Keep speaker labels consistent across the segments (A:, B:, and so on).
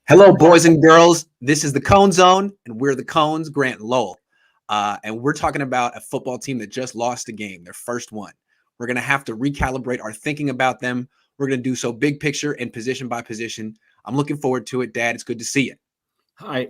A: Hello, boys and girls. This is the Cohn Zone, and we're the Cohns, Grant and Lowell. And we're talking about a football team that just lost a game, their first one. We're going to have to recalibrate our thinking about them. We're going to do so big picture and position by position. I'm looking forward to it, Dad. It's good to see you.
B: Hi.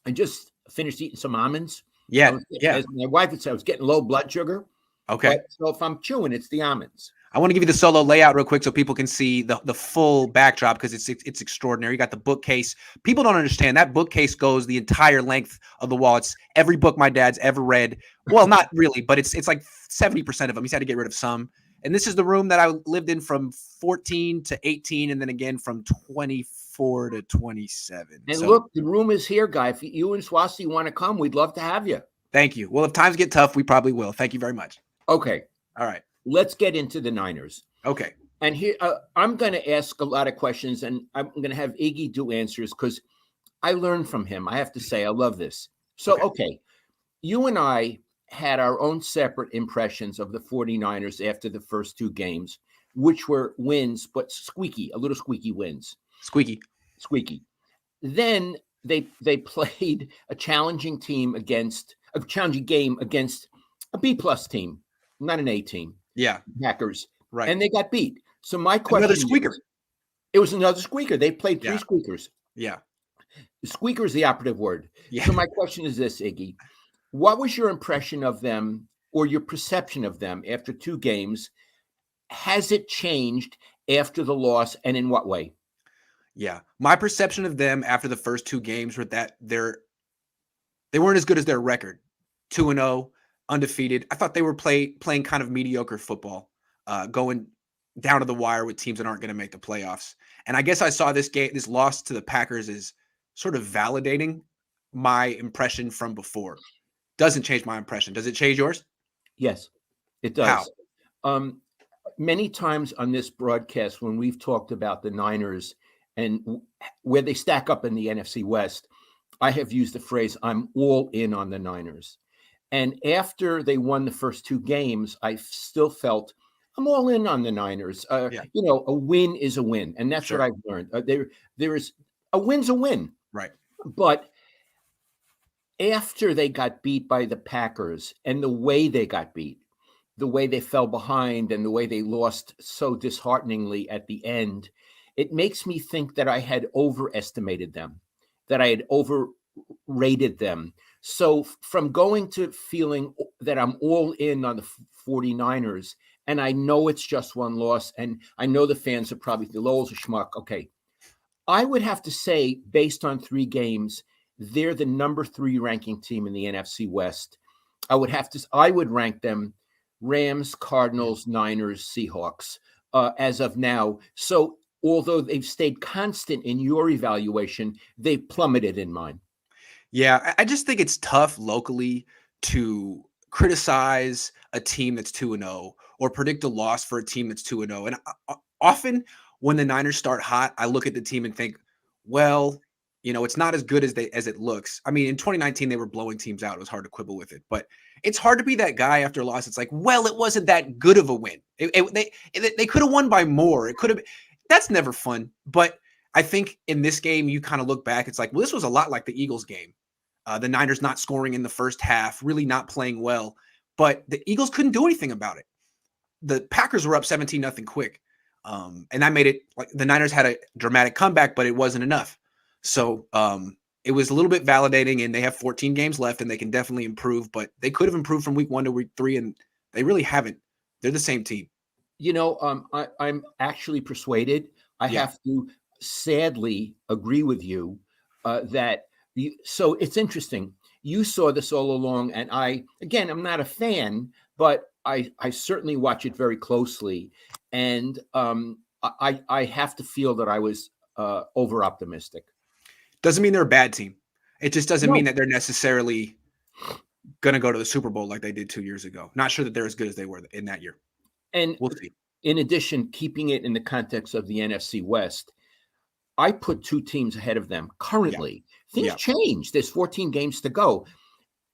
B: I just finished eating some almonds.
A: Yeah.
B: As my wife would say, I was getting low blood sugar.
A: Okay.
B: So if I'm chewing, it's the almonds.
A: I want to give you the solo layout real quick so people can see the full backdrop because it's extraordinary. You got the bookcase. People don't understand that bookcase goes the entire length of the wall. It's every book my dad's ever read. Well, not really, but it's like 70% of them. He's had to get rid of some. And this is the room that I lived in from 14 to 18 and then again from 24 to 27.
B: And look, the room is here, Guy. If you and Swasti want to come, we'd love to have you.
A: Thank you. Well, if times get tough, we probably will. Thank you very much.
B: Okay.
A: All right.
B: Let's get into the Niners.
A: Okay.
B: And here, I'm going to ask a lot of questions, and I'm going to have Iggy do answers because I learned from him. I have to say, I love this. So, okay. You and I had our own separate impressions of the 49ers after the first two games, which were wins, but a little squeaky wins. Squeaky. Then they played a challenging game against a B-plus team, not an A team.
A: Yeah.
B: Packers.
A: Right.
B: And they got beat. So my question
A: Another squeaker.
B: It was another squeaker. They played three squeakers.
A: Yeah.
B: Squeaker is the operative word.
A: Yeah.
B: So my question is this, Iggy. What was your impression of them or your perception of them after two games? Has it changed after the loss, and in what way?
A: Yeah. My perception of them after the first two games were that they weren't as good as their record. 2-0. Undefeated. I thought they were playing kind of mediocre football, going down to the wire with teams that aren't going to make the playoffs. And I guess I saw this loss to the Packers as sort of validating my impression from before. Doesn't change my impression. Does it change yours?
B: Yes, it does.
A: How?
B: Many times on this broadcast, when we've talked about the Niners and where they stack up in the NFC West, I have used the phrase, I'm all in on the Niners. And after they won the first two games, I still felt I'm all in on the Niners. You know, a win is a win. And that's what I've learned. There is a win's a win.
A: Right.
B: But after they got beat by the Packers and the way they got beat, the way they fell behind and the way they lost so dishearteningly at the end, it makes me think that I had overestimated them, that I had overrated them. So from going to feeling that I'm all in on the 49ers, and I know it's just one loss, and I know the fans are probably the Lowell's a schmuck. Okay. I would have to say, based on three games, they're the number 3 ranking team in the NFC West. I would rank them Rams, Cardinals, Niners, Seahawks as of now. So although they've stayed constant in your evaluation, they've plummeted in mine.
A: Yeah, I just think it's tough locally to criticize a team that's 2-0 or predict a loss for a team that's 2-0. And often when the Niners start hot, I look at the team and think, well, you know, it's not as good as it looks. I mean, in 2019, they were blowing teams out. It was hard to quibble with it. But it's hard to be that guy after a loss. It's like, well, it wasn't that good of a win. They could have won by more. It could have. That's never fun. But I think in this game, you kind of look back. It's like, well, this was a lot like the Eagles game. The Niners not scoring in the first half, really not playing well. But the Eagles couldn't do anything about it. The Packers were up 17-0 quick. And that made it like the Niners had a dramatic comeback, but it wasn't enough. So it was a little bit validating, and they have 14 games left, and they can definitely improve. But they could have improved from week 1 to week 3, and they really haven't. They're the same team.
B: You know, I'm actually persuaded. I have to sadly agree with you so it's interesting. You saw this all along, and I'm not a fan, but I certainly watch it very closely, and I have to feel that I was over optimistic.
A: Doesn't mean they're a bad team. It just doesn't mean that they're necessarily going to go to the Super Bowl like they did 2 years ago. Not sure that they're as good as they were in that year.
B: And
A: we'll see.
B: In addition, keeping it in the context of the NFC West, I put two teams ahead of them currently. Things change. There's 14 games to go.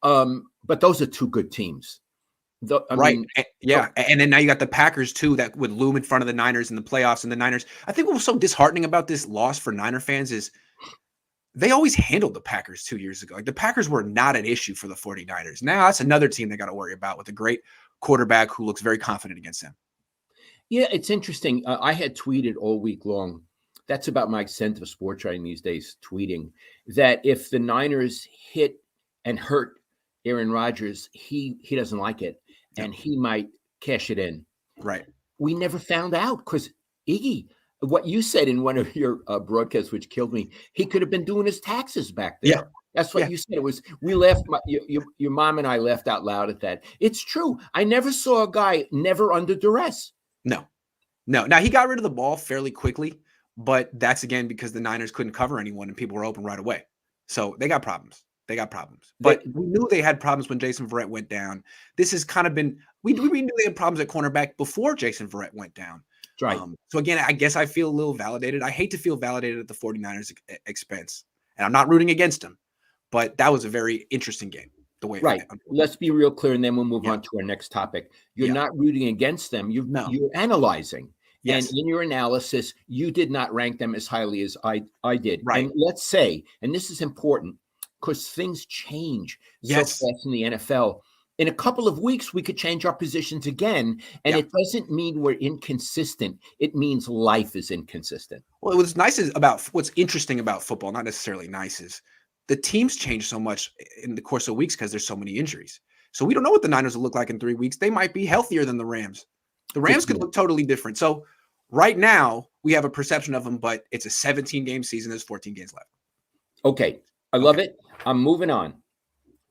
B: But those are two good teams.
A: And then now you got the Packers too that would loom in front of the Niners in the playoffs. And the Niners, I think what was so disheartening about this loss for Niner fans is they always handled the Packers 2 years ago. Like, the Packers were not an issue for the 49ers. Now that's another team they got to worry about with a great quarterback who looks very confident against them.
B: Yeah, it's interesting. I had tweeted all week long. That's about my extent of sports writing these days, tweeting that if the Niners hit and hurt Aaron Rodgers, he doesn't like it, and he might cash it in.
A: Right.
B: We never found out because Iggy, what you said in one of your broadcasts, which killed me, he could have been doing his taxes back there.
A: Yeah.
B: That's what you said. It was, we laughed, your mom and I laughed out loud at that. It's true. I never saw a guy never under duress.
A: No. Now he got rid of the ball fairly quickly, but that's again because the Niners couldn't cover anyone and people were open right away. So they got problems. But we knew they had problems when Jason Verrett went down. This has kind of been, we knew they had problems at cornerback before Jason Verrett went down.
B: Right.
A: So again, I guess I feel a little validated. I hate to feel validated at the 49ers expense, and I'm not rooting against them, but that was a very interesting game. The way
B: right. Let's be real clear, and then we'll move on to our next topic. You're not rooting against them. You're analyzing. Yes. And in your analysis, you did not rank them as highly as I did.
A: Right.
B: And let's say, and this is important because things change so fast in the NFL. In a couple of weeks, we could change our positions again. And it doesn't mean we're inconsistent. It means life is inconsistent.
A: Well, what's interesting about football, not necessarily nice, is the teams change so much in the course of weeks because there's so many injuries. So we don't know what the Niners will look like in 3 weeks. They might be healthier than the Rams. The Rams could look totally different. So right now we have a perception of them, but it's a 17-game season. There's 14 games left.
B: Okay. I love it. I'm moving on.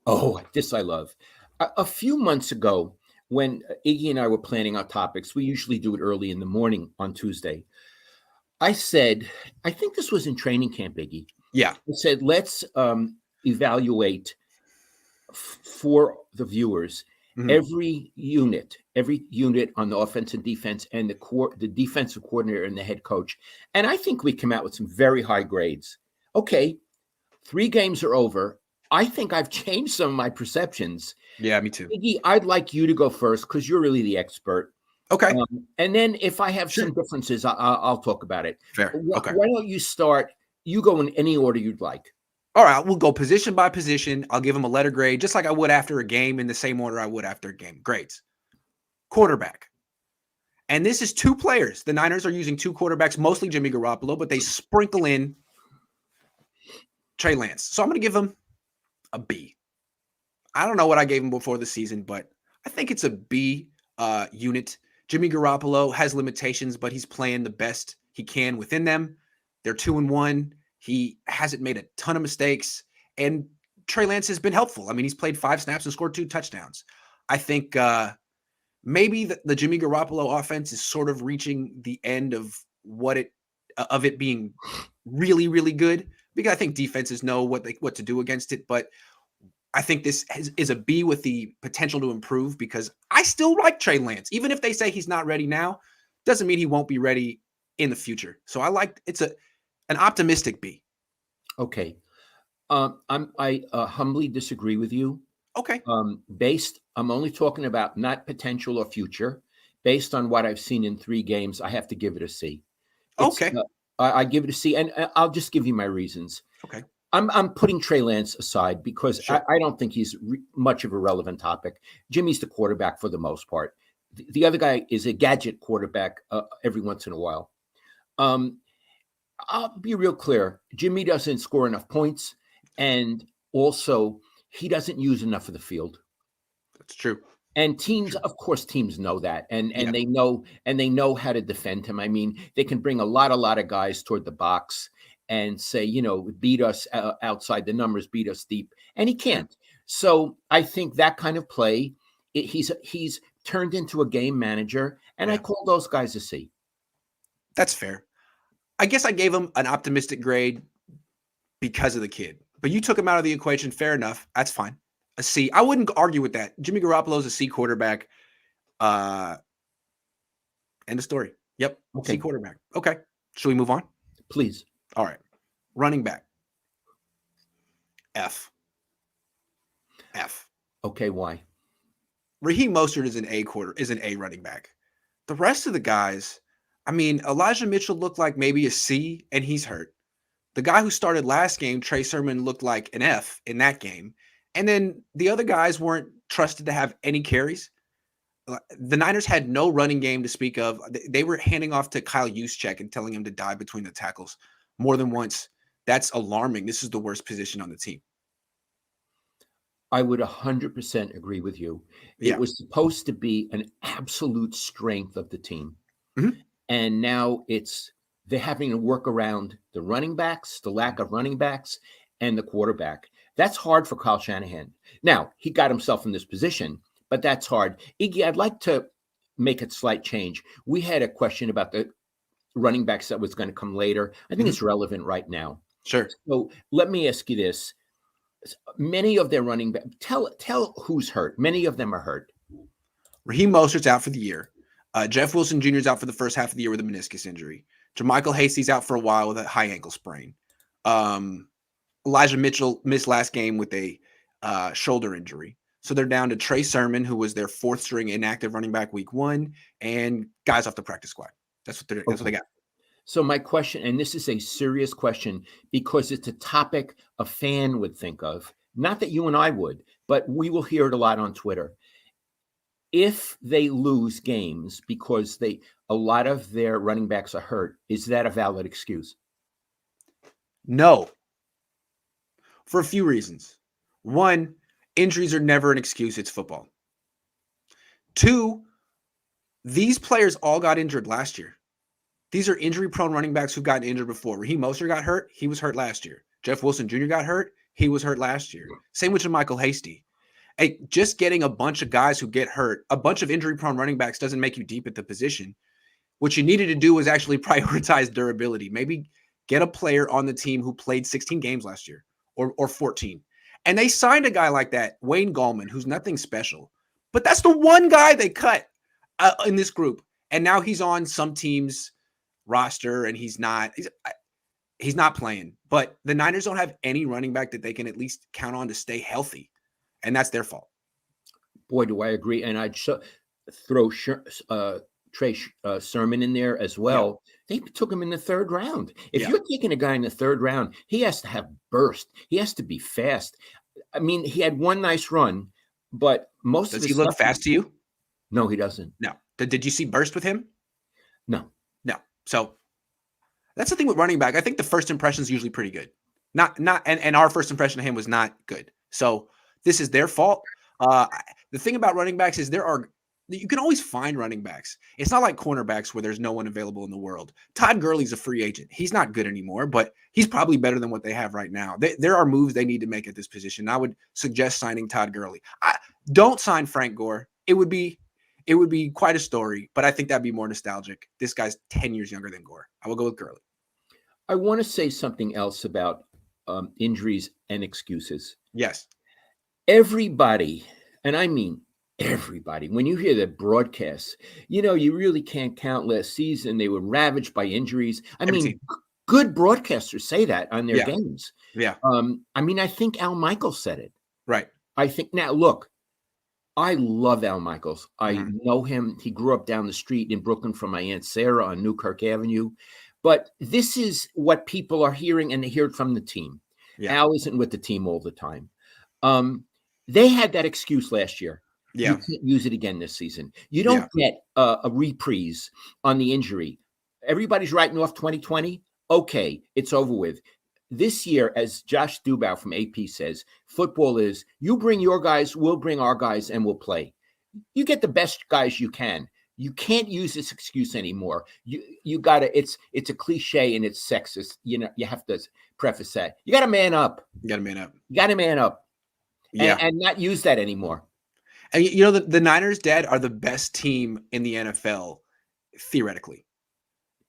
B: Oh, this I love. A few months ago, when Iggy and I were planning our topics, we usually do it early in the morning on Tuesday. I said, I think this was in training camp, Iggy.
A: Yeah.
B: I said, let's evaluate for the viewers every unit on the offense and defense, and the defensive coordinator and the head coach. And I think we come out with some very high grades. Okay, 3 games are over. I think I've changed some of my perceptions.
A: Yeah, me too.
B: Iggy, I'd like you to go first because you're really the expert.
A: Okay.
B: And then if I have some differences, I'll talk about it.
A: Fair. Okay.
B: Why don't you start? You go in any order you'd like.
A: All right, we'll go position by position. I'll give them a letter grade, just like I would after a game, in the same order I would after a game. Grades. Quarterback. And this is 2 players. The Niners are using 2 quarterbacks, mostly Jimmy Garoppolo, but they sprinkle in Trey Lance. So I'm going to give him a B. I don't know what I gave him before the season, but I think it's a B unit. Jimmy Garoppolo has limitations, but he's playing the best he can within them. They're 2-1. He hasn't made a ton of mistakes, and Trey Lance has been helpful. I mean, he's played 5 snaps and scored 2 touchdowns. I think maybe the Jimmy Garoppolo offense is sort of reaching the end of it being really, really good, because I think defenses know what to do against it. But I think this is a B with the potential to improve, because I still like Trey Lance. Even if they say he's not ready now, doesn't mean he won't be ready in the future. So it's an optimistic B.
B: Okay. I humbly disagree with you.
A: Okay.
B: I'm only talking about not potential or future. Based on what I've seen in 3 games, I have to give it a C.
A: Okay.
B: I give it a C, and I'll just give you my reasons.
A: Okay.
B: I'm putting Trey Lance aside because I don't think he's much of a relevant topic. Jimmy's the quarterback for the most part. The other guy is a gadget quarterback every once in a while. I'll be real clear. Jimmy doesn't score enough points, and also he doesn't use enough of the field.
A: That's true.
B: And teams know that, and they know how to defend him. I mean, they can bring a lot of guys toward the box and say, beat us outside the numbers, beat us deep, and he can't. So I think that kind of play, he's turned into a game manager, and I call those guys a C.
A: That's fair. I guess I gave him an optimistic grade because of the kid, but you took him out of the equation. Fair enough. That's fine. A C. I wouldn't argue with that. Jimmy Garoppolo is a C quarterback. End of story. Yep. Okay. C quarterback. Okay. Should we move on?
B: Please.
A: All right. Running back. F.
B: Okay. Why?
A: Raheem Mostert is an A running back. The rest of the guys, I mean, Elijah Mitchell looked like maybe a C, and he's hurt. The guy who started last game, Trey Sermon, looked like an F in that game. And then the other guys weren't trusted to have any carries. The Niners had no running game to speak of. They were handing off to Kyle Juszczyk and telling him to dive between the tackles more than once. That's alarming. This is the worst position on the team.
B: I would 100% agree with you.
A: Yeah.
B: It was supposed to be an absolute strength of the team.
A: Mhm.
B: And now they're having to work around the running backs, the lack of running backs, and the quarterback. That's hard for Kyle Shanahan. Now, he got himself in this position, but that's hard. Iggy, I'd like to make a slight change. We had a question about the running backs that was going to come later. I think it's relevant right now.
A: Sure.
B: So let me ask you this. Many of their running backs, tell who's hurt. Many of them are hurt.
A: Raheem Mostert's out for the year. Jeff Wilson Jr. is out for the first half of the year with a meniscus injury. JaMychal Hasty's out for a while with a high ankle sprain. Elijah Mitchell missed last game with a shoulder injury. So they're down to Trey Sermon, who was their fourth string inactive running back week 1, and guys off the practice squad. That's what they got.
B: So my question, and this is a serious question because it's a topic a fan would think of, not that you and I would, but we will hear it a lot on Twitter. If they lose games because a lot of their running backs are hurt, is that a valid excuse?
A: No. For a few reasons. One, injuries are never an excuse. It's football. Two, these players all got injured last year. These are injury-prone running backs who've gotten injured before. Raheem Mostert got hurt. He was hurt last year. Jeff Wilson Jr. got hurt. He was hurt last year. Same with JaMychal Hasty. Hey, just getting a bunch of guys who get hurt, a bunch of injury-prone running backs doesn't make you deep at the position. What you needed to do was actually prioritize durability. Maybe get a player on the team who played 16 games last year or 14. And they signed a guy like that, Wayne Gallman, who's nothing special. But that's the one guy they cut in this group. And now he's on some team's roster and he's not playing. But the Niners don't have any running back that they can at least count on to stay healthy. And that's their fault.
B: Boy, do I agree. And I'd throw Trey Sermon in there as well. Yeah. They took him in the 3rd round. If you're taking a guy in the 3rd round, he has to have burst. He has to be fast. I mean, he had one nice run, but most of his
A: Does he look fast to you?
B: No, he doesn't.
A: No. Did you see burst with him?
B: No.
A: So that's the thing with running back. I think the first impression is usually pretty good. And our first impression of him was not good. So this is their fault. The thing about running backs is you can always find running backs. It's not like cornerbacks where there's no one available in the world. Todd Gurley's a free agent. He's not good anymore, but he's probably better than what they have right now. There are moves they need to make at this position. I would suggest signing Todd Gurley. Don't sign Frank Gore. It would be quite a story, but I think that'd be more nostalgic. This guy's 10 years younger than Gore. I will go with Gurley.
B: I want to say something else about injuries and excuses.
A: Yes.
B: Everybody, and I mean everybody, when you hear the broadcasts, you really can't count last season. They were ravaged by injuries. I mean, good broadcasters say that on their games.
A: Yeah.
B: I mean, I think Al Michaels said it.
A: Right.
B: I think now, look, I love Al Michaels. I know him. He grew up down the street in Brooklyn from my Aunt Sarah on Newkirk Avenue. But this is what people are hearing, and they hear it from the team. Yeah. Al isn't with the team all the time. They had that excuse last year. Yeah. You can't use it again this season. You don't get a reprise on the injury. Everybody's writing off 2020. Okay, it's over with. This year, as Josh Dubow from AP says, football is you bring your guys, we'll bring our guys, and we'll play. You get the best guys you can. You can't use this excuse anymore. You gotta. It's a cliche and it's sexist. You have to preface that. You gotta man up. You gotta man up. Yeah, and not use that anymore.
A: And the Niners, Dad, are the best team in the NFL theoretically.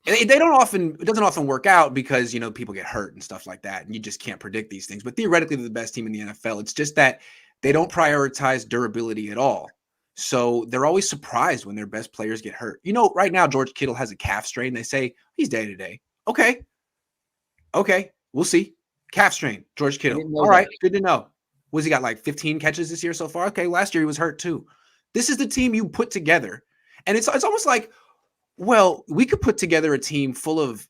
A: And it doesn't often work out because, people get hurt and stuff like that. And you just can't predict these things. But theoretically, they're the best team in the NFL. It's just that they don't prioritize durability at all. So they're always surprised when their best players get hurt. Right now, George Kittle has a calf strain. They say he's day to day. Okay. We'll see. Calf strain, George Kittle. All right. Good to know. Was he got like 15 catches this year so far? Okay. Last year he was hurt too. This is the team you put together. And it's almost like, well, we could put together a team full of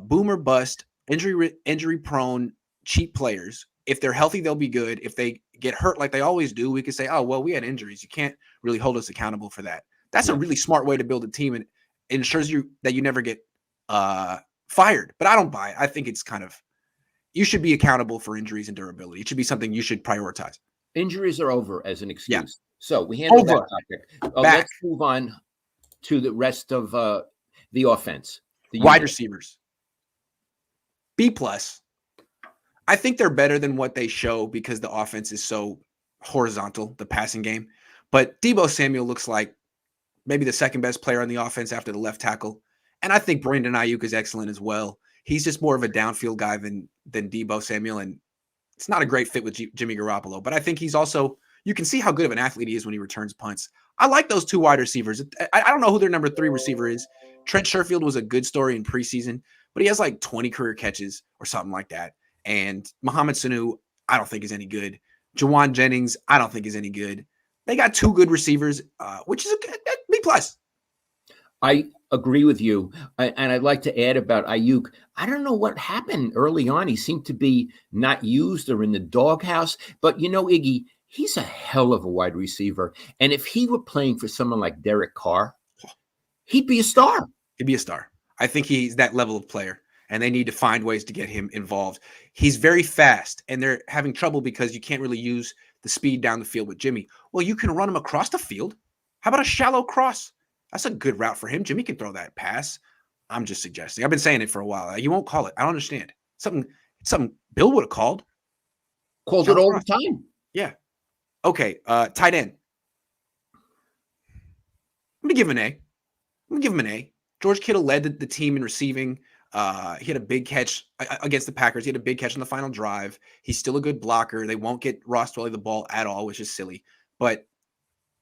A: boomer bust injury prone, cheap players. If they're healthy, they'll be good. If they get hurt like they always do, we could say, oh, well, we had injuries. You can't really hold us accountable for that. That's a really smart way to build a team, and it ensures you that you never get fired. But I don't buy it. I think it's kind of, you should be accountable for injuries and durability. It should be something you should prioritize.
B: Injuries are over as an excuse.
A: Yeah.
B: So we handled
A: Over.
B: that topic. Let's move on to the rest of the offense. The
A: Wide
B: unit.
A: receivers. B+. I think they're better than what they show because the offense is so horizontal, the passing game. But Deebo Samuel looks like maybe the second best player on the offense after the left tackle. And I think Brandon Ayuk is excellent as well. He's just more of a downfield guy than Deebo Samuel. And it's not a great fit with Jimmy Garoppolo. But I think he's also, you can see how good of an athlete he is when he returns punts. I like those two wide receivers. I don't know who their number 3 receiver is. Trent Sherfield was a good story in preseason, but he has like 20 career catches or something like that. And Mohamed Sanu, I don't think is any good. Jawan Jennings, I don't think is any good. They got 2 good receivers, which is a good B+.
B: I agree with you. And I'd like to add about Ayuk. I don't know what happened early on. He seemed to be not used or in the doghouse. But, Iggy, he's a hell of a wide receiver. And if he were playing for someone like Derek Carr, he'd be a star.
A: He'd be a star. I think he's that level of player, and they need to find ways to get him involved. He's very fast, and they're having trouble because you can't really use the speed down the field with Jimmy. Well, you can run him across the field. How about a shallow cross? That's a good route for him. Jimmy can throw that pass. I'm just suggesting. I've been saying it for a while. You won't call it. I don't understand. Something Bill would have called.
B: Called it all the time.
A: Yeah. Okay. Tight end. I'm going to give him an A. George Kittle led the team in receiving. He had a big catch against the Packers. He had a big catch on the final drive. He's still a good blocker. They won't get Ross Dwelly the ball at all, which is silly. But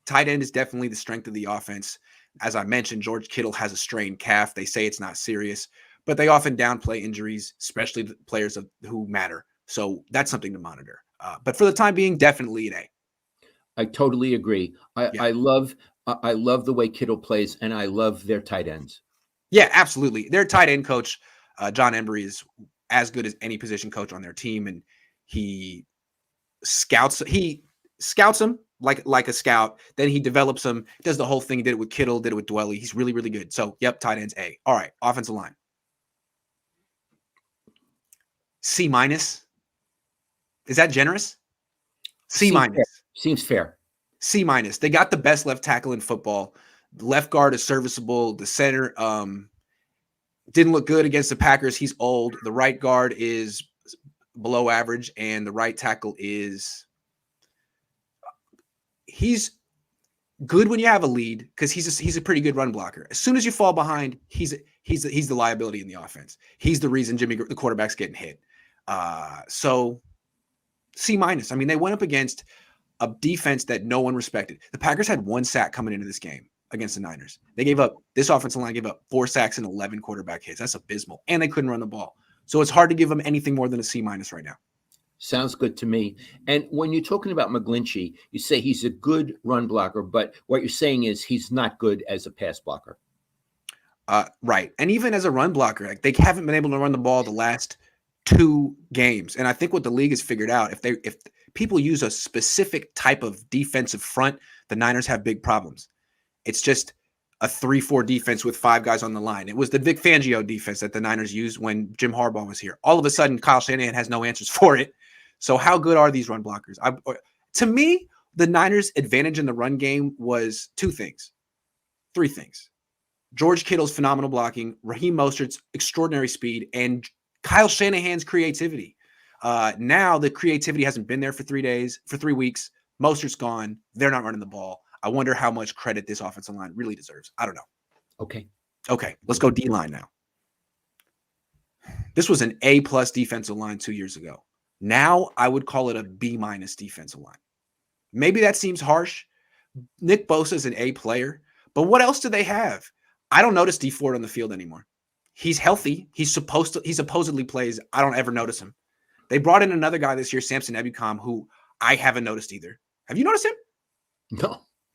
A: tight end is definitely the strength of the offense. As I mentioned, George Kittle has a strained calf. They say it's not serious, but they often downplay injuries, especially the players who matter. So that's something to monitor. But for the time being, definitely an A.
B: I totally agree. I love the way Kittle plays, and I love their tight ends.
A: Yeah, absolutely. Their tight end coach, John Embry, is as good as any position coach on their team, and he scouts them like a scout. Then he develops them, does the whole thing. He did it with Kittle, did it with Dwelly. He's really, really good. So, yep, tight ends A. All right, offensive line. C-. Is that generous? C-.
B: Seems fair.
A: C-. They got the best left tackle in football. The left guard is serviceable. The center didn't look good against the Packers. He's old. The right guard is below average, and the right tackle he's good when you have a lead because he's a pretty good run blocker. As soon as you fall behind, he's the liability in the offense. He's the reason the quarterback's getting hit. So C-. I mean, they went up against a defense that no one respected. The Packers had 1 sack coming into this game against the Niners. This offensive line gave up 4 sacks and 11 quarterback hits. That's abysmal. And they couldn't run the ball. So it's hard to give them anything more than a C- right now.
B: Sounds good to me. And when you're talking about McGlinchey, you say he's a good run blocker, but what you're saying is he's not good as a pass blocker.
A: Right. And even as a run blocker, they haven't been able to run the ball the last 2 games. And I think what the league has figured out, if people use a specific type of defensive front, the Niners have big problems. It's just a 3-4 defense with 5 guys on the line. It was the Vic Fangio defense that the Niners used when Jim Harbaugh was here. All of a sudden, Kyle Shanahan has no answers for it. So how good are these run blockers? To me, the Niners' advantage in the run game was 3 things. George Kittle's phenomenal blocking, Raheem Mostert's extraordinary speed, and Kyle Shanahan's creativity. Now the creativity hasn't been there for 3 weeks. Mostert's gone. They're not running the ball. I wonder how much credit this offensive line really deserves. I don't know. Okay. Let's go D-line now. This was an A+ defensive line 2 years ago. Now I would call it a B- defensive line. Maybe that seems harsh. Nick Bosa is an A player, but what else do they have? I don't notice D Ford on the field anymore. He's healthy. He supposedly plays. I don't ever notice him. They brought in another guy this year, Samson Ebukam, who I haven't noticed either. Have you noticed him?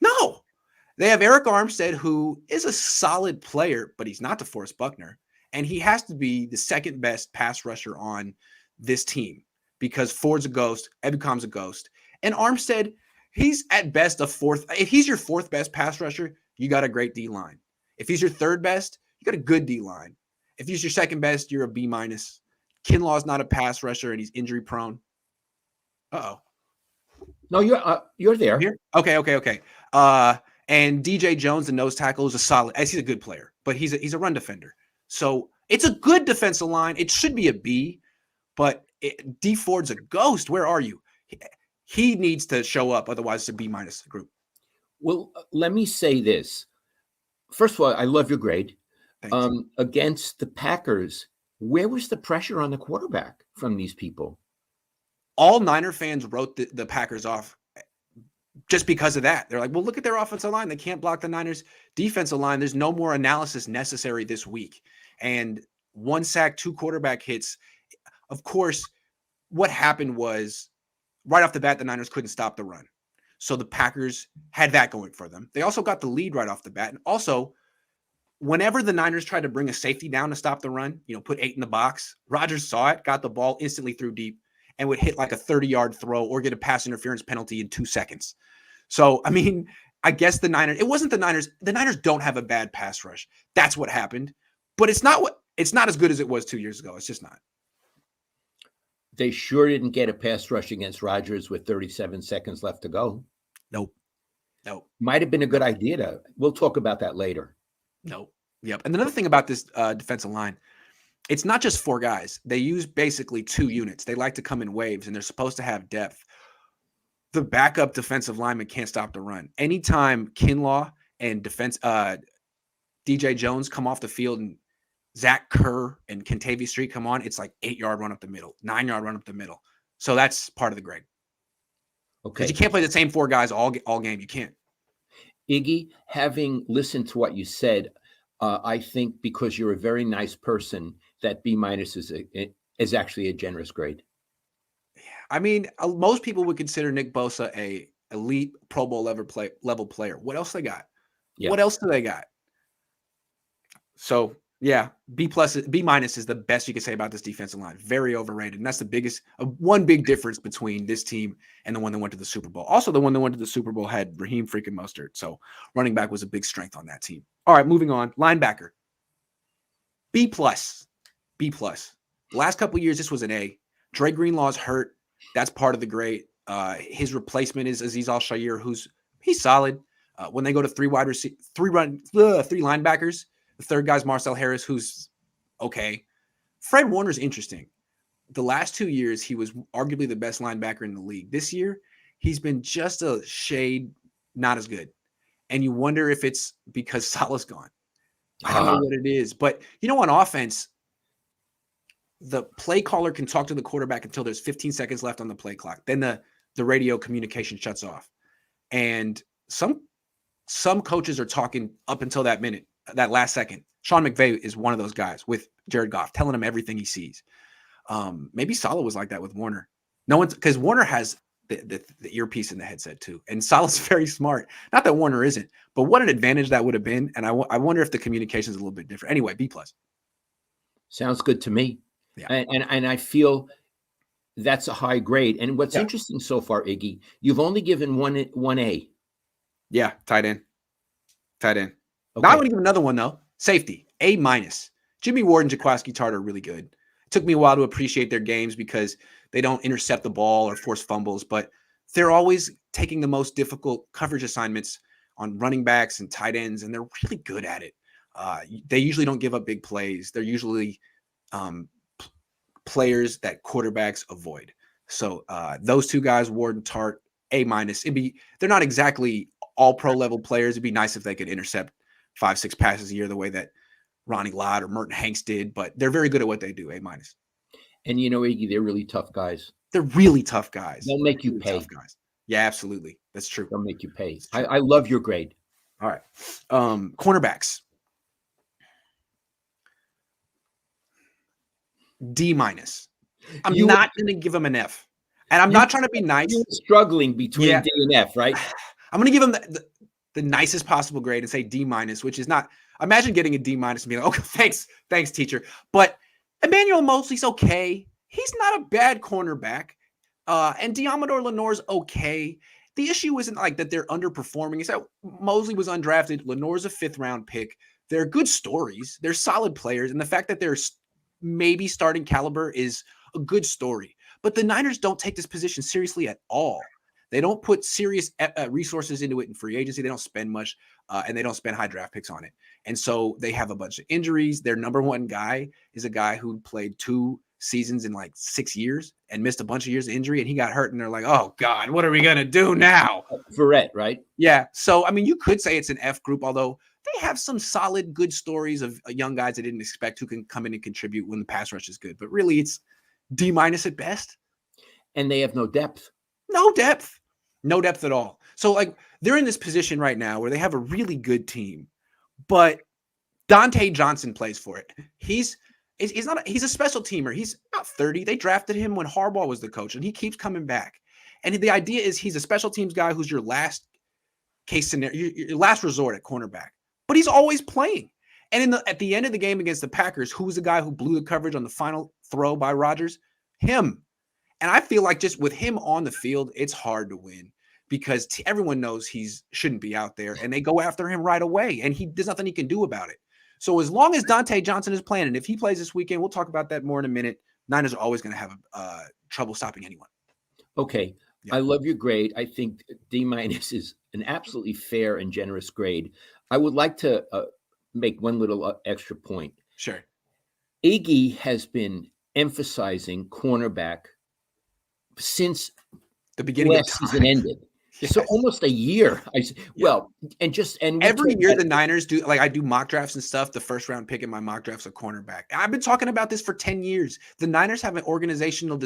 A: No. They have Eric Armstead, who is a solid player, but he's not DeForest Buckner. And he has to be the second best pass rusher on this team because Ford's a ghost, Ebukham's a ghost. And Armstead, he's at best a fourth. If he's your fourth best pass rusher, you got a great D line. If he's your third best, you got a good D line. If he's your second best, you're a B minus. Kinlaw's not a pass rusher and he's injury prone. Uh-oh.
B: No, you're there.
A: Here? Okay. And DJ Jones, the nose tackle, is a solid. He's a good player, but he's a run defender. So it's a good defensive line. It should be a B, but D Ford's a ghost. Where are you? He needs to show up, otherwise it's a B minus group.
B: Well, let me say this. First of all, I love your grade. Against the Packers, where was the pressure on the quarterback from these people?
A: All Niner fans wrote the Packers off just because of that. They're like, well, look at their offensive line. They can't block the Niners' defensive line. There's no more analysis necessary this week. And 1 sack, 2 quarterback hits. Of course, what happened was right off the bat, the Niners couldn't stop the run. So the Packers had that going for them. They also got the lead right off the bat. And also, whenever the Niners tried to bring a safety down to stop the run, put 8 in the box, Rodgers saw it, got the ball, instantly threw deep, and would hit like a 30-yard throw or get a pass interference penalty in 2 seconds. So, I mean, I guess it wasn't the Niners. The Niners don't have a bad pass rush. That's what happened. But it's not as good as it was 2 years ago. It's just not.
B: They sure didn't get a pass rush against Rodgers with 37 seconds left to go.
A: Nope.
B: Might have been a good idea we'll talk about that later.
A: Nope. Yep. And another thing about this defensive line, it's not just 4 guys. They use basically 2 units. They like to come in waves, and they're supposed to have depth. The backup defensive lineman can't stop the run. Anytime Kinlaw and DJ Jones come off the field and Zach Kerr and Kentavious Street come on, it's like 8-yard run up the middle, 9-yard run up the middle. So that's part of the grade.
B: Okay.
A: Because you can't play the same 4 guys all game. You can't.
B: Iggy, having listened to what you said, I think because you're a very nice person, that B minus is actually a generous grade.
A: Yeah, I mean, most people would consider Nick Bosa a elite Pro Bowl level player. What else they got? Yeah. What else do they got? So yeah, B minus is the best you can say about this defensive line. Very overrated, and that's the biggest one big difference between this team and the one that went to the Super Bowl. Also, the one that went to the Super Bowl had Raheem freaking Mostert, so running back was a big strength on that team. All right, moving on. Linebacker, B plus. The last couple of years, this was an A. Dre Greenlaw's hurt. That's part of the grade. His replacement is Azeez Al-Shaair, he's solid. When they go to 3 linebackers, the third guy's Marcel Harris, who's okay. Fred Warner's interesting. The last 2 years, he was arguably the best linebacker in the league. This year, he's been just a shade not as good. And you wonder if it's because Salah's gone. I don't know what it is. But, on offense, the play caller can talk to the quarterback until there's 15 seconds left on the play clock. Then the radio communication shuts off. And some coaches are talking up until that minute. That last second. Sean McVay is one of those guys with Jared Goff, telling him everything he sees. Maybe Salah was like that with Warner. Because Warner has the earpiece in the headset too, and Salah's very smart. Not that Warner isn't, but what an advantage that would have been. And I wonder if the communication is a little bit different. Anyway, B plus.
B: Sounds good to me. Yeah. And I feel that's a high grade. And what's interesting so far, Iggy, you've only given one A.
A: Yeah, tight end. Okay. Now I'm going to give another one, though. Safety, A minus. Jimmy Ward and Jaquiski Tartt are really good. It took me a while to appreciate their games because they don't intercept the ball or force fumbles, but they're always taking the most difficult coverage assignments on running backs and tight ends, and they're really good at it. They usually don't give up big plays. They're usually players that quarterbacks avoid. So those 2 guys, Ward and Tartt, A minus. They're not exactly all pro level players. It'd be nice if they could intercept 5-6 passes a year the way that Ronnie Lott or Merton Hanks did, but they're very good at what they do, A minus.
B: And Iggy, they're really tough guys.
A: They're really tough guys.
B: They'll make you pay.
A: Tough guys. Yeah, absolutely. That's true.
B: They'll make you pay. I love your grade.
A: All right. Cornerbacks. D minus. I'm not going to give them an F. And I'm not trying to be nice.
B: You're struggling between D and F, right?
A: I'm going to give them the nicest possible grade and say D minus, which is not Imagine getting a D- and being like, okay, thanks, teacher. But Emmanuel Mosley's okay. He's not a bad cornerback. And Diamador Lenore's okay. The issue isn't like that they're underperforming. It's that Mosley was undrafted. Lenore's a 5th-round pick. They're good stories. They're solid players. And the fact that they're maybe starting caliber is a good story. But the Niners don't take this position seriously at all. They don't put serious resources into it in free agency. They don't spend much, and they don't spend high draft picks on it. And so they have a bunch of injuries. Their number one guy is a guy who played 2 seasons in like 6 years and missed a bunch of years of injury, and he got hurt. And they're like, oh God, what are we going to do now?
B: Verrett, right?
A: Yeah. So, I mean, you could say it's an F group, although they have some solid, good stories of young guys I didn't expect who can come in and contribute when the pass rush is good. But really, it's D- at best.
B: And they have no depth.
A: No depth at all. So like they're in this position right now where they have a really good team, but Dante Johnson plays for it. He's a special teamer. He's about 30. They drafted him when Harbaugh was the coach, and he keeps coming back. And the idea is he's a special teams guy who's your last case scenario, your last resort at cornerback. But he's always playing. And at the end of the game against the Packers, who was the guy who blew the coverage on the final throw by Rodgers? Him. And I feel like just with him on the field, it's hard to win because everyone knows he shouldn't be out there, and they go after him right away, and there's nothing he can do about it. So as long as Dante Johnson is playing, and if he plays this weekend, we'll talk about that more in a minute, Niners are always going to have trouble stopping anyone.
B: Okay. Yeah. I love your grade. I think D- is an absolutely fair and generous grade. I would like to make one little extra point.
A: Sure.
B: Iggy has been emphasizing cornerback since
A: the beginning
B: last season ended. Yes. So almost a year. Well, and
A: every year the Niners do, like I do mock drafts and stuff. The 1st-round pick in my mock drafts a cornerback. I've been talking about this for 10 years. The Niners have an organizational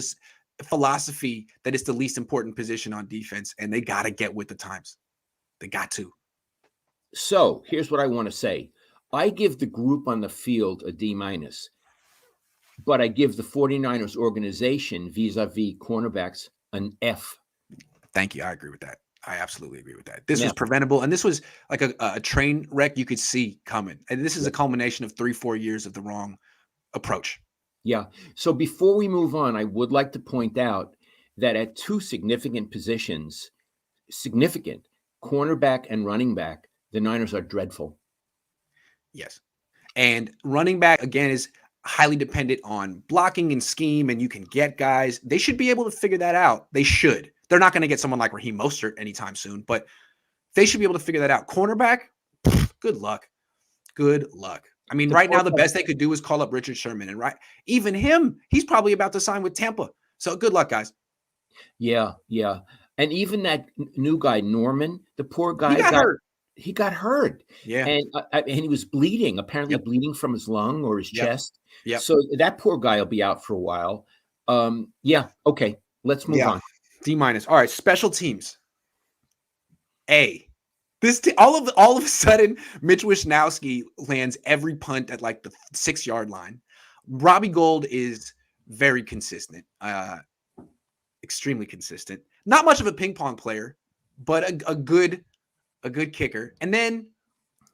A: philosophy that it's the least important position on defense, and they got to get with the times. They got to.
B: So here's what I want to say. I give the group on the field a D-, but I give the 49ers organization vis-a-vis cornerbacks an F.
A: Thank you. I agree with that. I absolutely agree with that. This was preventable, and this was like a train wreck you could see coming. And this is a culmination of 3-4 years of the wrong approach.
B: Yeah. So before we move on, I would like to point out that at 2 significant positions, cornerback and running back, the Niners are dreadful.
A: Yes. And running back, again, is highly dependent on blocking and scheme, and you can get guys. They should be able to figure that out. They should. They're not going to get someone like Raheem Mostert anytime soon, but they should be able to figure that out. Cornerback, good luck. Good luck. I mean, right now, the best they could do is call up Richard Sherman. And even him, he's probably about to sign with Tampa. So good luck, guys.
B: Yeah, yeah. And even that new guy, Norman, the poor guy he got hurt.
A: Yeah.
B: And he was bleeding, apparently bleeding from his lung or his chest. Yeah. So that poor guy will be out for a while. Yeah. Okay. Let's move on.
A: D-. All right. Special teams. A. All of a sudden, Mitch Wishnowsky lands every punt at like the 6-yard line. Robbie Gould is very consistent, extremely consistent. Not much of a ping pong player, but a good kicker. And then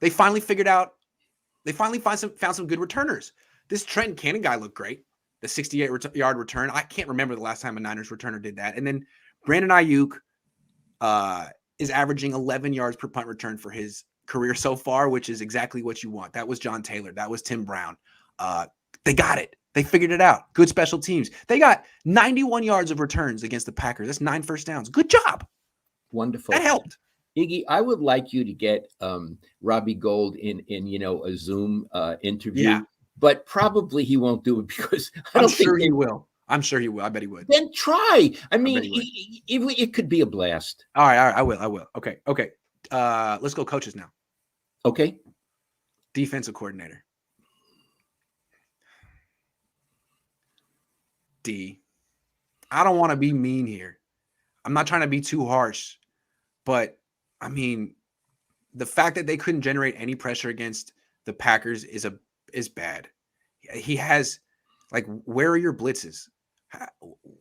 A: they finally found some good returners. This Trenton Cannon guy looked great. The 68-yard return. I can't remember the last time a Niners returner did that. And then Brandon Ayuk is averaging 11 yards per punt return for his career so far, which is exactly what you want. That was John Taylor. That was Tim Brown. They got it. They figured it out. Good special teams. They got 91 yards of returns against the Packers. That's 9 first downs. Good job.
B: Wonderful.
A: That helped.
B: Iggy, I would like you to get Robbie Gould in a Zoom interview. Yeah. But probably he won't do it because
A: I'm sure he will. I'm sure he will. I bet he would.
B: Then try. I mean, it could be a blast.
A: All right. I will. Okay. Let's go coaches now.
B: Okay.
A: Defensive coordinator. D. I don't want to be mean here. I'm not trying to be too harsh, but I mean, the fact that they couldn't generate any pressure against the Packers is bad. He has, like, where are your blitzes?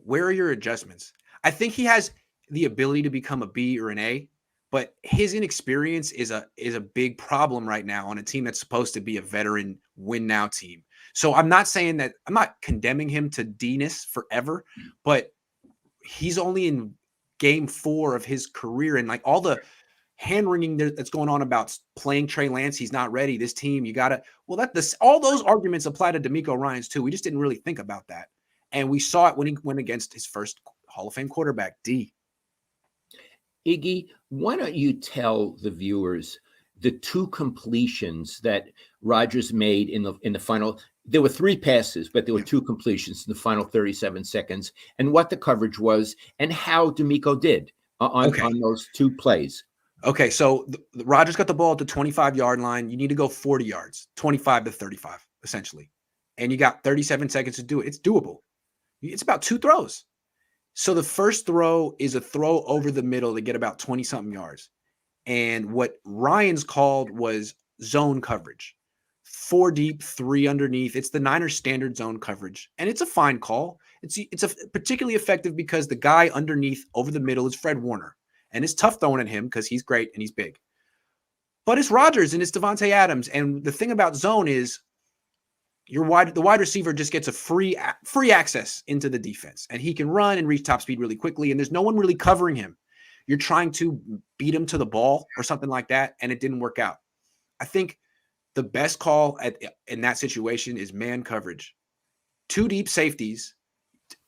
A: Where are your adjustments? I think he has the ability to become a B or an A, but his inexperience is a big problem right now on a team that's supposed to be a veteran win now team. So I'm not saying that I'm not condemning him to D-ness forever, but he's only in game 4 of his career, and like all the hand wringing that's going on about playing Trey Lance, he's not ready. This team, you gotta. Well, all those arguments apply to DeMeco Ryans too. We just didn't really think about that, and we saw it when he went against his first Hall of Fame quarterback, D.
B: Iggy, why don't you tell the viewers the 2 completions that Rodgers made in the final? There were 3 passes, but there were 2 completions in the final 37 seconds, and what the coverage was, and how DeMeco did on those 2 plays.
A: Okay, so the Rodgers got the ball at the 25-yard line. You need to go 40 yards, 25 to 35, essentially. And you got 37 seconds to do it. It's doable. It's about 2 throws. So the first throw is a throw over the middle to get about 20-something yards. And what Ryans called was zone coverage. 4 deep, 3 underneath. It's the Niners standard zone coverage. And it's a fine call. It's particularly effective because the guy underneath over the middle is Fred Warner. And it's tough throwing at him because he's great and he's big. But it's Rodgers and it's Davante Adams. And the thing about zone is the wide receiver just gets a free access into the defense. And he can run and reach top speed really quickly. And there's no one really covering him. You're trying to beat him to the ball or something like that, and it didn't work out. I think the best call in that situation is man coverage. 2 deep safeties,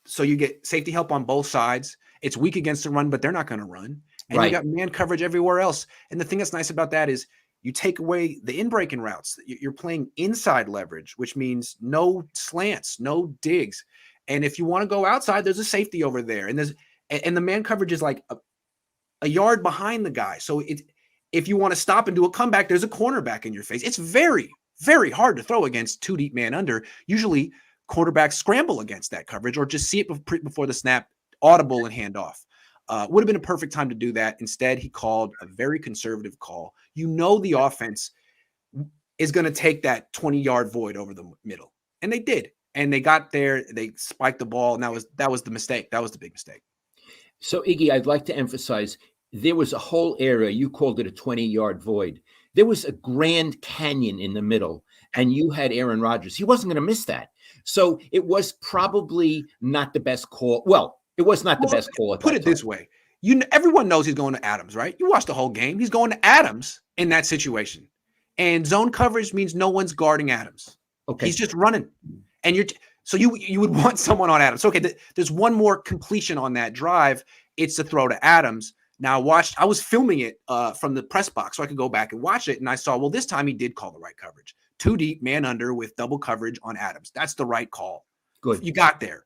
A: so you get safety help on both sides. It's weak against the run, but they're not going to run. And you got man coverage everywhere else. And the thing that's nice about that is you take away the in-breaking routes. You're playing inside leverage, which means no slants, no digs. And if you want to go outside, there's a safety over there. And the man coverage is like a yard behind the guy. So if you want to stop and do a comeback, there's a cornerback in your face. It's very, very hard to throw against 2 deep man under. Usually quarterbacks scramble against that coverage or just see it before the snap, audible and hand off. Would have been a perfect time to do that. Instead, he called a very conservative call. You know the offense is going to take that 20-yard void over the middle. And they did. And they got there. They spiked the ball. And that was the mistake. That was the big mistake.
B: So, Iggy, I'd like to emphasize there was a whole area. You called it a 20-yard void. There was a Grand Canyon in the middle. And you had Aaron Rodgers. He wasn't going to miss that. So it was probably not the best call. Well, it was not the best call.
A: Put it this way. Everyone knows he's going to Adams, right? You watched the whole game. He's going to Adams in that situation. And zone coverage means no one's guarding Adams. Okay. He's just running. And so you would want someone on Adams. Okay, there's one more completion on that drive. It's the throw to Adams. Now I was filming it from the press box so I could go back and watch it. And I saw, well, this time he did call the right coverage. 2 deep, man under with double coverage on Adams. That's the right call.
B: Good.
A: You got there.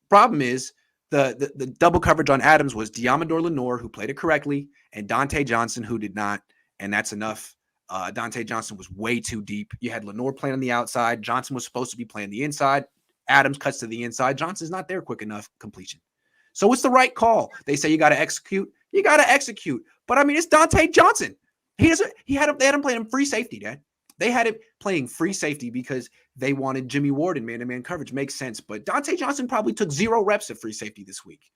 A: Problem is, the double coverage on Adams was Diamador Lenore, who played it correctly, and Dante Johnson, who did not, and that's enough. Dante Johnson was way too deep. You had Lenore playing on the outside. Johnson was supposed to be playing the inside. Adams cuts to the inside. Johnson's not there quick enough completion. So it's the right call. They say you got to execute. You got to execute. But, I mean, it's Dante Johnson. They had him playing him free safety, Dad. They had it playing free safety because they wanted Jimmy Ward in man-to-man coverage. Makes sense. But Dante Johnson probably took 0 reps at free safety this week.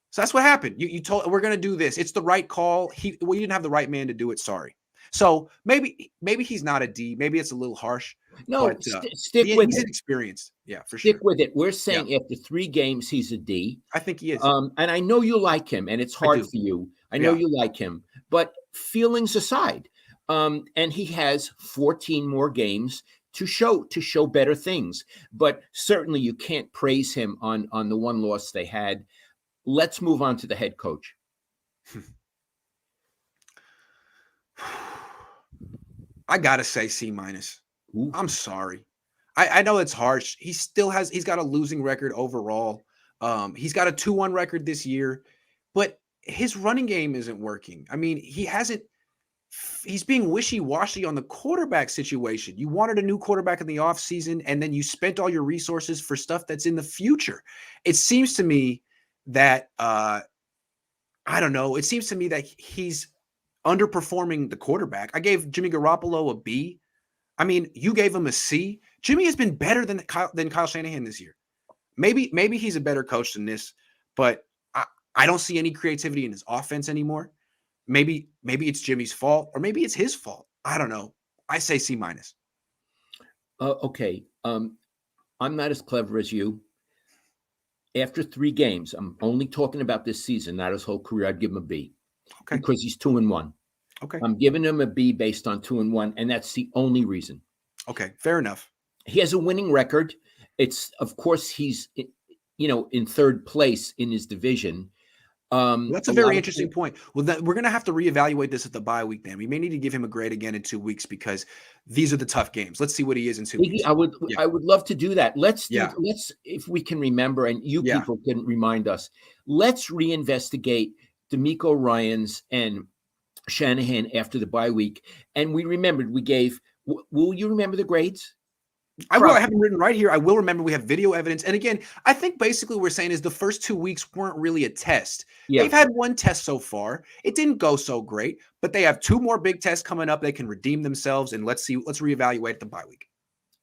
A: So that's what happened. You told we're going to do this. It's the right call. You didn't have the right man to do it. Sorry. So maybe he's not a D. Maybe it's a little harsh.
B: No,
A: but,
B: stick with it.
A: He's inexperienced. Yeah, for
B: sure.
A: Stick
B: with it. We're saying after 3 games, he's a D.
A: I think he is.
B: And I know you like him, and it's hard for you. I know you like him. But feelings aside, and he has 14 more games to show better things. But certainly you can't praise him on the 1 loss they had. Let's move on to the head coach.
A: I gotta say C-. I'm sorry. I know it's harsh. He's got a losing record overall. He's got a 2-1 record this year, but his running game isn't working. I mean, he's being wishy-washy on the quarterback situation. You wanted a new quarterback in the offseason, and then you spent all your resources for stuff that's in the future. It seems to me that, I don't know. It seems to me that he's underperforming the quarterback. I gave Jimmy Garoppolo a B. I mean, you gave him a C. Jimmy has been better than Kyle Shanahan this year. Maybe he's a better coach than this, but I don't see any creativity in his offense anymore. maybe it's Jimmy's fault, or maybe it's his fault. I don't know. I say C minus.
B: Okay. I'm not as clever as you. After 3 games, I'm only talking about this season, not his whole career. I'd give him a B
A: Okay.
B: because he's 2-1.
A: Okay.
B: I'm giving him a B based on 2-1, and that's the only reason.
A: Okay. Fair enough.
B: He has a winning record. It's, of course, he's in third place in his division.
A: That's a very interesting point. Well, we're going to have to reevaluate this at the bye week. Then we may need to give him a grade again in 2 weeks because these are the tough games. Let's see what he is in 2 weeks.
B: I would love to do that. Let's
A: Yeah.
B: if we can remember, and you
A: Yeah.
B: people can remind us. Let's reinvestigate D'Amico Ryans and Shanahan after the bye week, and we remembered we gave. Will you remember the grades?
A: I will. I have them written right here. I will remember. We have video evidence. And again, I think basically what we're saying is the first 2 weeks weren't really a test.
B: Yeah.
A: They've had one test so far. It didn't go so great, but they have 2 more big tests coming up. They can redeem themselves, and let's reevaluate the bye week.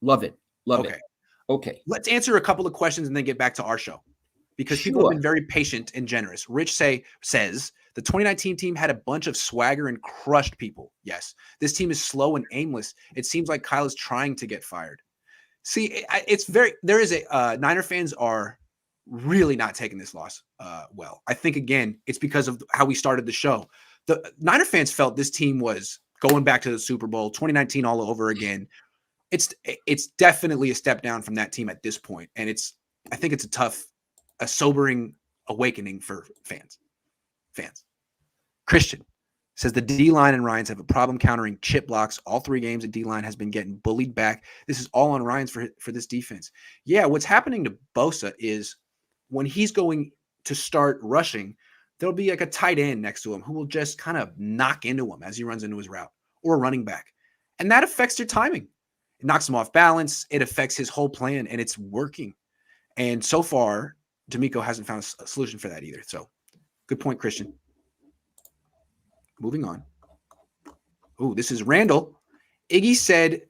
B: Love it. Love
A: Okay.
B: it. Okay.
A: Let's answer a couple of questions and then get back to our show because people have been very patient and generous. Rich says the 2019 team had a bunch of swagger and crushed people. Yes. This team is slow and aimless. It seems like Kyle is trying to get fired. See, Niner fans are really not taking this loss well. I think, again, it's because of how we started the show. The Niner fans felt this team was going back to the Super Bowl, 2019 all over again. It's definitely a step down from that team at this point. And I think it's a sobering awakening for fans. Christian says the D-line and Ryans have a problem countering chip blocks. All 3 games, the D-line has been getting bullied back. This is all on Ryans for this defense. Yeah, what's happening to Bosa is when he's going to start rushing, there'll be like a tight end next to him who will just kind of knock into him as he runs into his route, or a running back. And that affects your timing. It knocks him off balance. It affects his whole plan, and it's working. And so far, D'Amico hasn't found a solution for that either. So good point, Christian. Moving on. Oh, this is Randall. Iggy said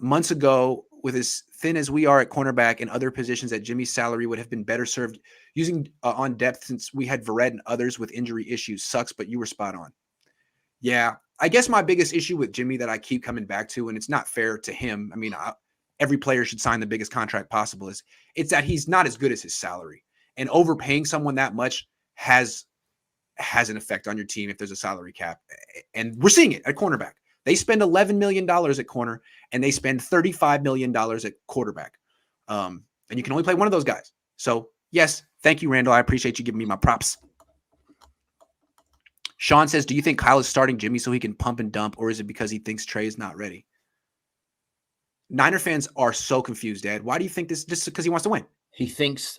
A: months ago, with as thin as we are at cornerback and other positions, that Jimmy's salary would have been better served using on depth since we had Verrett and others with injury issues. Sucks, but you were spot on. Yeah, I guess my biggest issue with Jimmy that I keep coming back to, and it's not fair to him. I mean, every player should sign the biggest contract possible. It's that he's not as good as his salary, and overpaying someone that much has an effect on your team if there's a salary cap. And we're seeing it at cornerback. They spend $11 million at corner, and they spend $35 million at quarterback. And you can only play one of those guys. So, yes, thank you, Randall. I appreciate you giving me my props. Sean says, do you think Kyle is starting Jimmy so he can pump and dump, or is it because he thinks Trey is not ready? Niner fans are so confused, Dad. Why do you think this? Just because he wants to win?
B: He thinks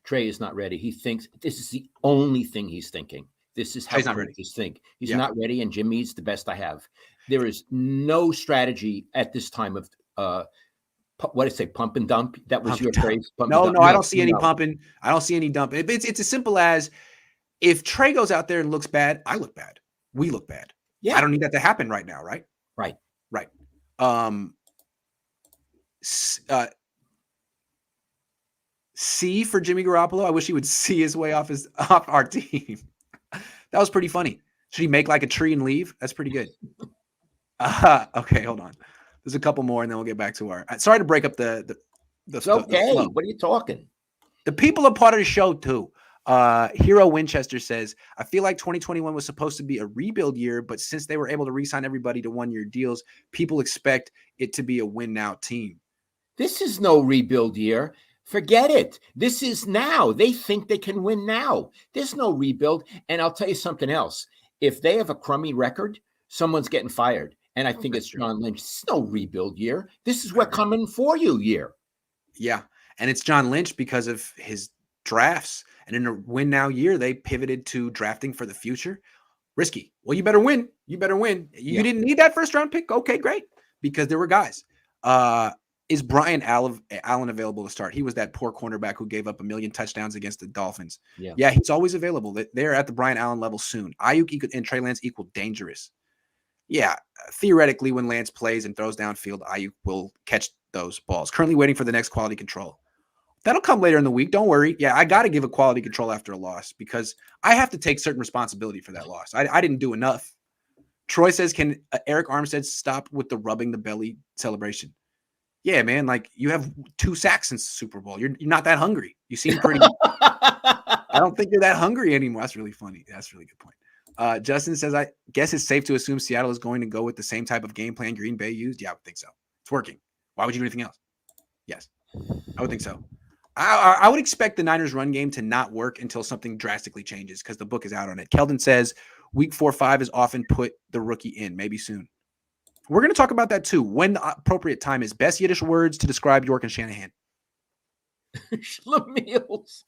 B: Trey is not ready. He thinks this is the only thing he's thinking. This is how he's think. He's not ready, and Jimmy's the best I have. There is no strategy at this time of what did I say? Pump and dump. That was your phrase.
A: No, I don't see any pumping. I don't see any dumping. It's as simple as if Trey goes out there and looks bad, I look bad. We look bad. Yeah, I don't need that to happen right now, right?
B: Right.
A: C for Jimmy Garoppolo. I wish he would see his way off our team. That was pretty funny. Should he make like a tree and leave? That's pretty good. Okay, hold on. There's a couple more, and then we'll get back to our. Sorry to break up the.
B: It's okay. What are you talking?
A: The people are part of the show too. Hero Winchester says, I feel like 2021 was supposed to be a rebuild year, but since they were able to re-sign everybody to 1-year deals, people expect it to be a win now team.
B: This is no rebuild year. Forget it. This is now. They think they can win now. There's no rebuild. And I'll tell you something else. If they have a crummy record, someone's getting fired. And I think it's John Lynch. It's no rebuild year. This is what coming for you year.
A: Yeah. And it's John Lynch because of his drafts. And in a win now year, they pivoted to drafting for the future. Risky. Well, you better win. You didn't need that first round pick. Okay, great. Because there were guys. Is Brian Allen available to start? He was that poor cornerback who gave up 1 million touchdowns against the Dolphins. Yeah, he's always available. They're at the Brian Allen level soon. Ayuk and Trey Lance equal dangerous. Yeah, theoretically, when Lance plays and throws downfield, Ayuk will catch those balls. Currently waiting for the next quality control. That'll come later in the week. Don't worry. Yeah, I got to give a quality control after a loss because I have to take certain responsibility for that loss. I didn't do enough. Troy says, can Eric Armstead stop with the rubbing the belly celebration? Yeah, man. Like you have 2 sacks since the Super Bowl. You're not that hungry. You seem pretty. I don't think you're that hungry anymore. That's really funny. That's a really good point. Justin says, I guess it's safe to assume Seattle is going to go with the same type of game plan Green Bay used. Yeah, I would think so. It's working. Why would you do anything else? Yes, I would think so. I would expect the Niners run game to not work until something drastically changes because the book is out on it. Keldon says week 4-5 is often put the rookie in, maybe soon. We're going to talk about that too. When the appropriate time is. Best Yiddish words to describe York and Shanahan.
B: Schlemiels.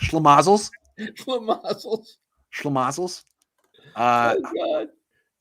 A: Schlemazzles.
B: Schlemazzles.
A: Schlemazzles.
B: Oh, God.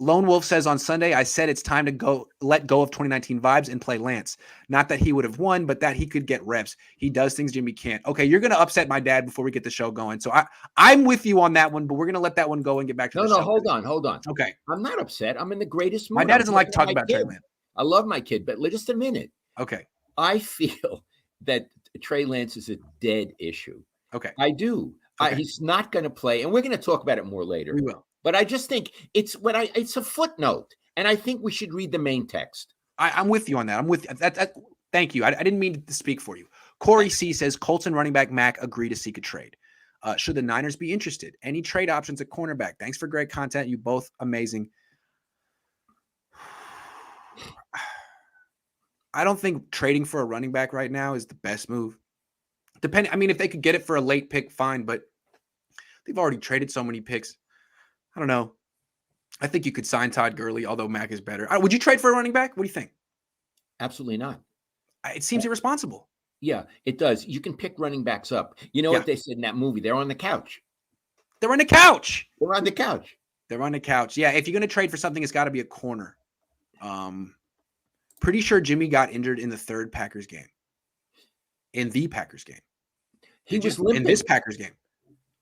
A: Lone Wolf says on Sunday, I said it's time to let go of 2019 vibes and play Lance. Not that he would have won, but that he could get reps. He does things Jimmy can't. Okay, you're going to upset my dad before we get the show going. So I'm with you on that one, but we're going to let that one go and get back to the show.
B: No, hold on.
A: Okay.
B: I'm not upset. I'm in the greatest mood.
A: My dad doesn't like to talk about Trey Lance.
B: I love my kid, but just a minute.
A: Okay.
B: I feel that Trey Lance is a dead issue.
A: Okay.
B: I do.
A: Okay.
B: He's not going to play, and we're going to talk about it more later.
A: We will.
B: But I just think it's a footnote, and I think we should read the main text.
A: I'm with you on that. I'm with that. Thank you. I didn't mean to speak for you. Corey C says Colts and running back Mack agree to seek a trade. Should the Niners be interested? Any trade options at cornerback? Thanks for great content. You both amazing. I don't think trading for a running back right now is the best move. I mean, if they could get it for a late pick, fine, but they've already traded so many picks. I don't know. I think you could sign Todd Gurley, although Mack is better. Would you trade for a running back? What do you think?
B: Absolutely not.
A: It seems irresponsible.
B: Yeah, it does. You can pick running backs up. You know what they said in that movie? They're on the couch.
A: They're on the couch.
B: They're on the couch.
A: They're on the couch. Yeah, if you're going to trade for something, it's got to be a corner. Pretty sure Jimmy got injured in the third Packers game. In the Packers game.
B: He was limping.
A: In this Packers game.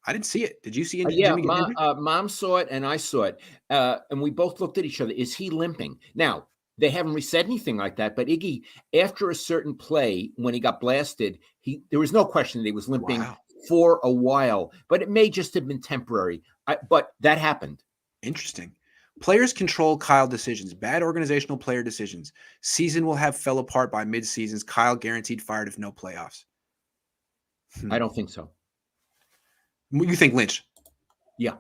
A: I didn't see it. Did you see it?
B: Yeah, Mom saw it and I saw it. And we both looked at each other. Is he limping? Now, they haven't really said anything like that, but Iggy, after a certain play, when he got blasted, there was no question that he was limping for a while, but it may just have been temporary. But that happened.
A: Interesting. Players control Kyle decisions. Bad organizational player decisions. Season will have fell apart by mid-seasons. Kyle guaranteed fired if no playoffs.
B: I don't think so.
A: You think Lynch?
B: Yeah.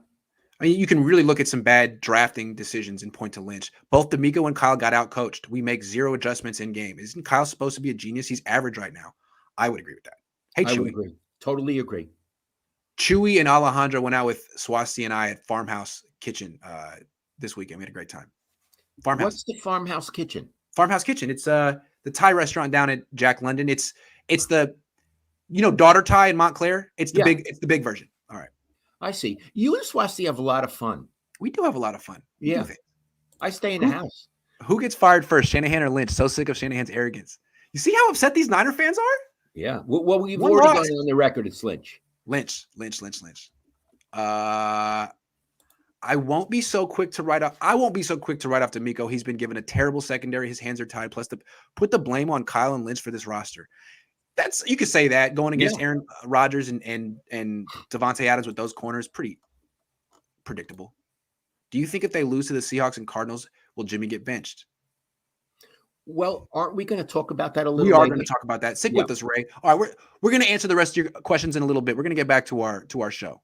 A: I mean, you can really look at some bad drafting decisions and point to Lynch. Both D'Amico and Kyle got out-coached. We make 0 adjustments in game. Isn't Kyle supposed to be a genius? He's average right now. I would agree with that. Hey, Chewy.
B: I would agree. Totally agree.
A: Chewy and Alejandro went out with Swasti and I at Farmhouse Kitchen this weekend. We had a great time. Farmhouse.
B: What's the Farmhouse Kitchen?
A: Farmhouse Kitchen. It's the Thai restaurant down at Jack London. It's the Daughter Thai in Montclair. It's the big version. All right.
B: I see. You and Swasti have a lot of fun.
A: We do have a lot of fun.
B: Yeah. I stay in the house.
A: Who gets fired first, Shanahan or Lynch? So sick of Shanahan's arrogance. You see how upset these Niner fans are?
B: Yeah. Well, we've already gone on the record. It's Lynch.
A: Lynch. I won't be so quick to write off D'Amico. He's been given a terrible secondary. His hands are tied. Plus, put the blame on Kyle and Lynch for this roster. You could say that going against Aaron Rodgers and Devontae Adams with those corners, pretty predictable. Do you think if they lose to the Seahawks and Cardinals, will Jimmy get benched?
B: Well, aren't we going to talk about that a little?
A: We are going to talk about that. Stick with us, Ray. All right, we're going to answer the rest of your questions in a little bit. We're going to get back to our show.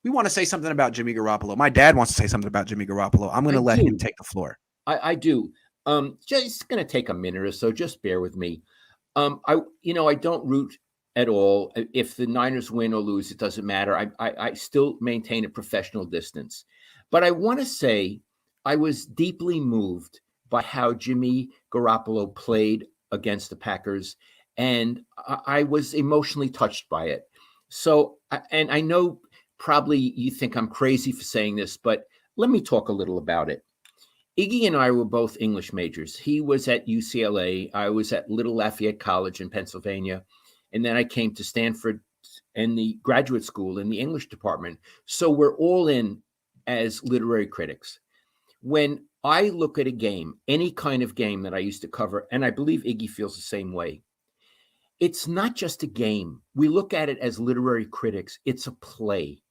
A: We want to say something about Jimmy Garoppolo. My dad wants to say something about Jimmy Garoppolo. I'm going to let him take the floor.
B: I do. Just going to take a minute or so. Just bear with me. I don't root at all. If the Niners win or lose, it doesn't matter. I still maintain a professional distance. But I want to say I was deeply moved by how Jimmy Garoppolo played against the Packers, and I was emotionally touched by it. So, and I know probably you think I'm crazy for saying this, but let me talk a little about it. Iggy and I were both English majors. He was at UCLA. I was at Little Lafayette College in Pennsylvania. And then I came to Stanford and the graduate school in the English department. So we're all in as literary critics. When I look at a game, any kind of game that I used to cover, and I believe Iggy feels the same way, it's not just a game. We look at it as literary critics. It's a play,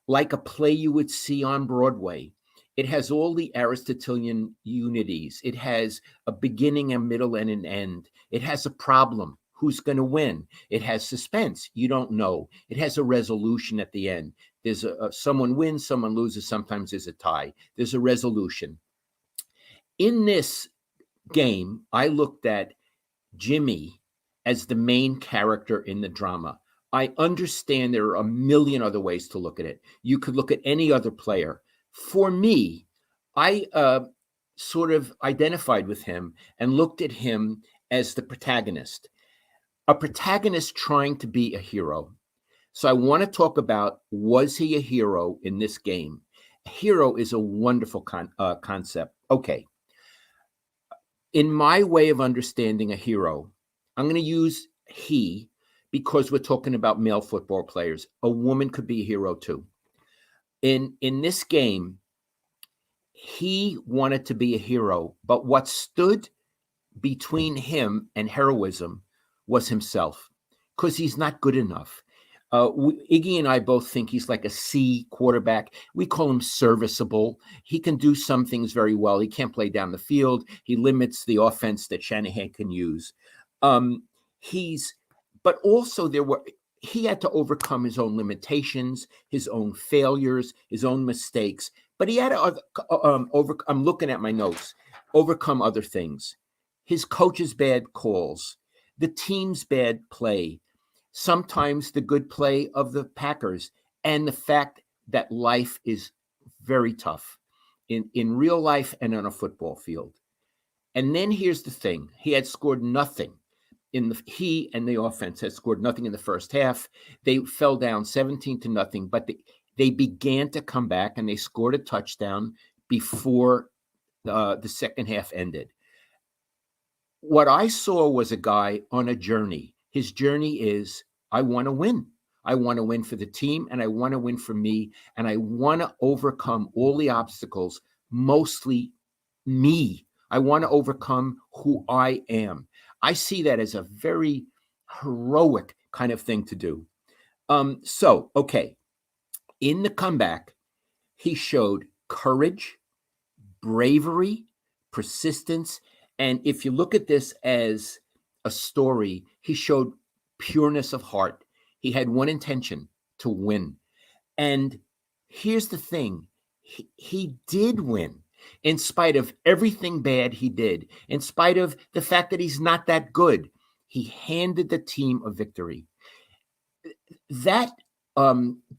B: like a play you would see on Broadway. It has all the Aristotelian unities. It has a beginning, a middle, and an end. It has a problem. Who's going to win? It has suspense. You don't know. It has a resolution at the end. There's someone wins, someone loses. Sometimes there's a tie. There's a resolution. In this game, I looked at Jimmy as the main character in the drama. I understand there are a million other ways to look at it. You could look at any other player. For me, I sort of identified with him and looked at him as the protagonist, a protagonist trying to be a hero. So I want to talk about, was he a hero in this game? A hero is a wonderful concept. Okay. In my way of understanding a hero, I'm going to use he because we're talking about male football players. A woman could be a hero too. In this game, he wanted to be a hero, but what stood between him and heroism was himself, because he's not good enough. Iggy and I both think he's like a C quarterback. We call him serviceable. He can do some things very well. He can't play down the field. He limits the offense that Shanahan can use. But also he had to overcome his own limitations, his own failures, his own mistakes. But he had to I'm looking at my notes, overcome other things. His coach's bad calls, the team's bad play, sometimes the good play of the Packers, and the fact that life is very tough in real life and on a football field. And then here's the thing. He had scored nothing. He and the offense had scored nothing in the first half. They fell down 17-0, but they began to come back and they scored a touchdown before the second half ended. What I saw was a guy on a journey. His journey is, I want to win. I want to win for the team, and I want to win for me, and I want to overcome all the obstacles, mostly me. I want to overcome who I am. I see that as a very heroic kind of thing to do. Okay. In the comeback, he showed courage, bravery, persistence. And if you look at this as a story, he showed pureness of heart. He had one intention: to win. And here's the thing. He did win. In spite of everything bad he did, in spite of the fact that he's not that good, he handed the team a victory. That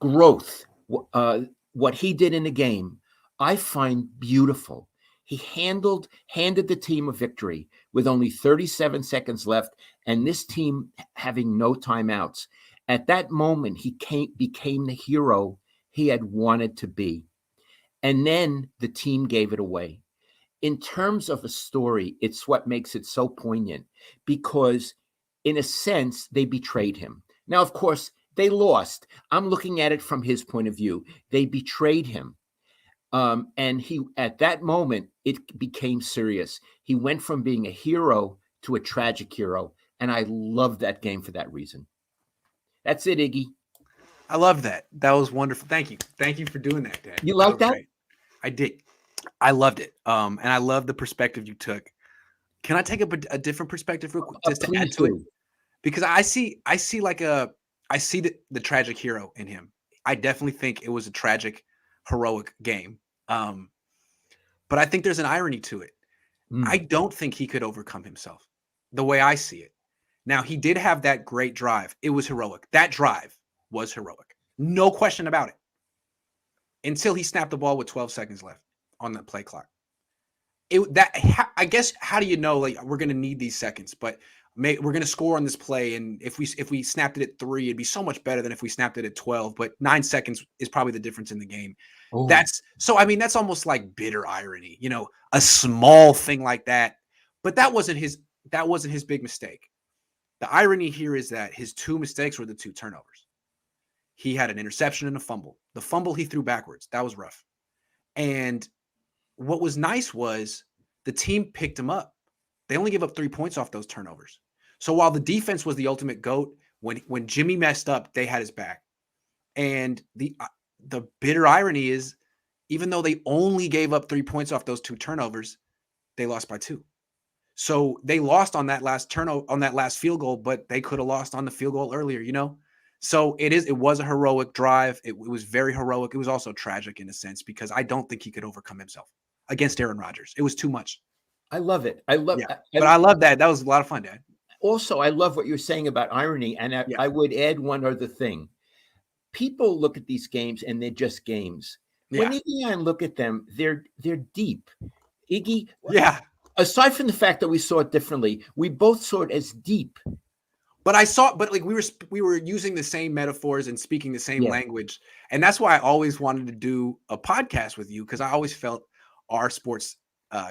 B: growth, what he did in the game, I find beautiful. He handed the team a victory with only 37 seconds left, and this team having no timeouts. At that moment, he became the hero he had wanted to be. And then the team gave it away. In terms of a story, it's what makes it so poignant, because in a sense, they betrayed him. Now, of course, they lost. I'm looking at it from his point of view. They betrayed him. And at that moment, it became serious. He went from being a hero to a tragic hero. And I love that game for that reason. That's it, Iggy.
A: I love that. That was wonderful. Thank you. Thank you for doing that, Dad.
B: You like that?
A: Great. I did. I loved it. And I love the perspective you took. Can I take a different perspective real quick, just to add to it? Because I see the tragic hero in him. I definitely think it was a tragic, heroic game. But I think there's an irony to it. I don't think he could overcome himself the way I see it. Now, he did have that great drive. It was heroic. That drive was heroic. No question about it. Until he snapped the ball with 12 seconds left on the play clock. I guess, how do you know, like, we're going to need these seconds, but we're going to score on this play, and if we snapped it at 3, it'd be so much better than if we snapped it at 12, but 9 seconds is probably the difference in the game. Oh. That's almost like bitter irony, a small thing like that, but that wasn't his big mistake. The irony here is that his 2 mistakes were the 2 turnovers. He had an interception and a fumble. The fumble he threw backwards. That was rough. And what was nice was the team picked him up. They only gave up 3 points off those turnovers. So while the defense was the ultimate GOAT, when Jimmy messed up, they had his back. And the bitter irony is, even though they only gave up 3 points off those 2 turnovers, they lost by 2. So they lost on that last field goal, but they could have lost on the field goal earlier, you know? So it was a heroic drive. It was very heroic. It was also tragic in a sense because I don't think he could overcome himself against Aaron Rodgers. It was too much.
B: I love it. I love.
A: Yeah. But I love that. That was a lot of fun, Dad.
B: Also, I love what you're saying about irony, and
A: Yeah.
B: I would add one other thing. People look at these games and they're just games.
A: Yeah.
B: When Iggy and I look at them, they're deep. Iggy,
A: Yeah.
B: aside from the fact that we saw it differently, we both saw it as deep.
A: But like we were using the same metaphors and speaking the same
B: Yeah.
A: language. And that's why I always wanted to do a podcast with you, because I always felt our sports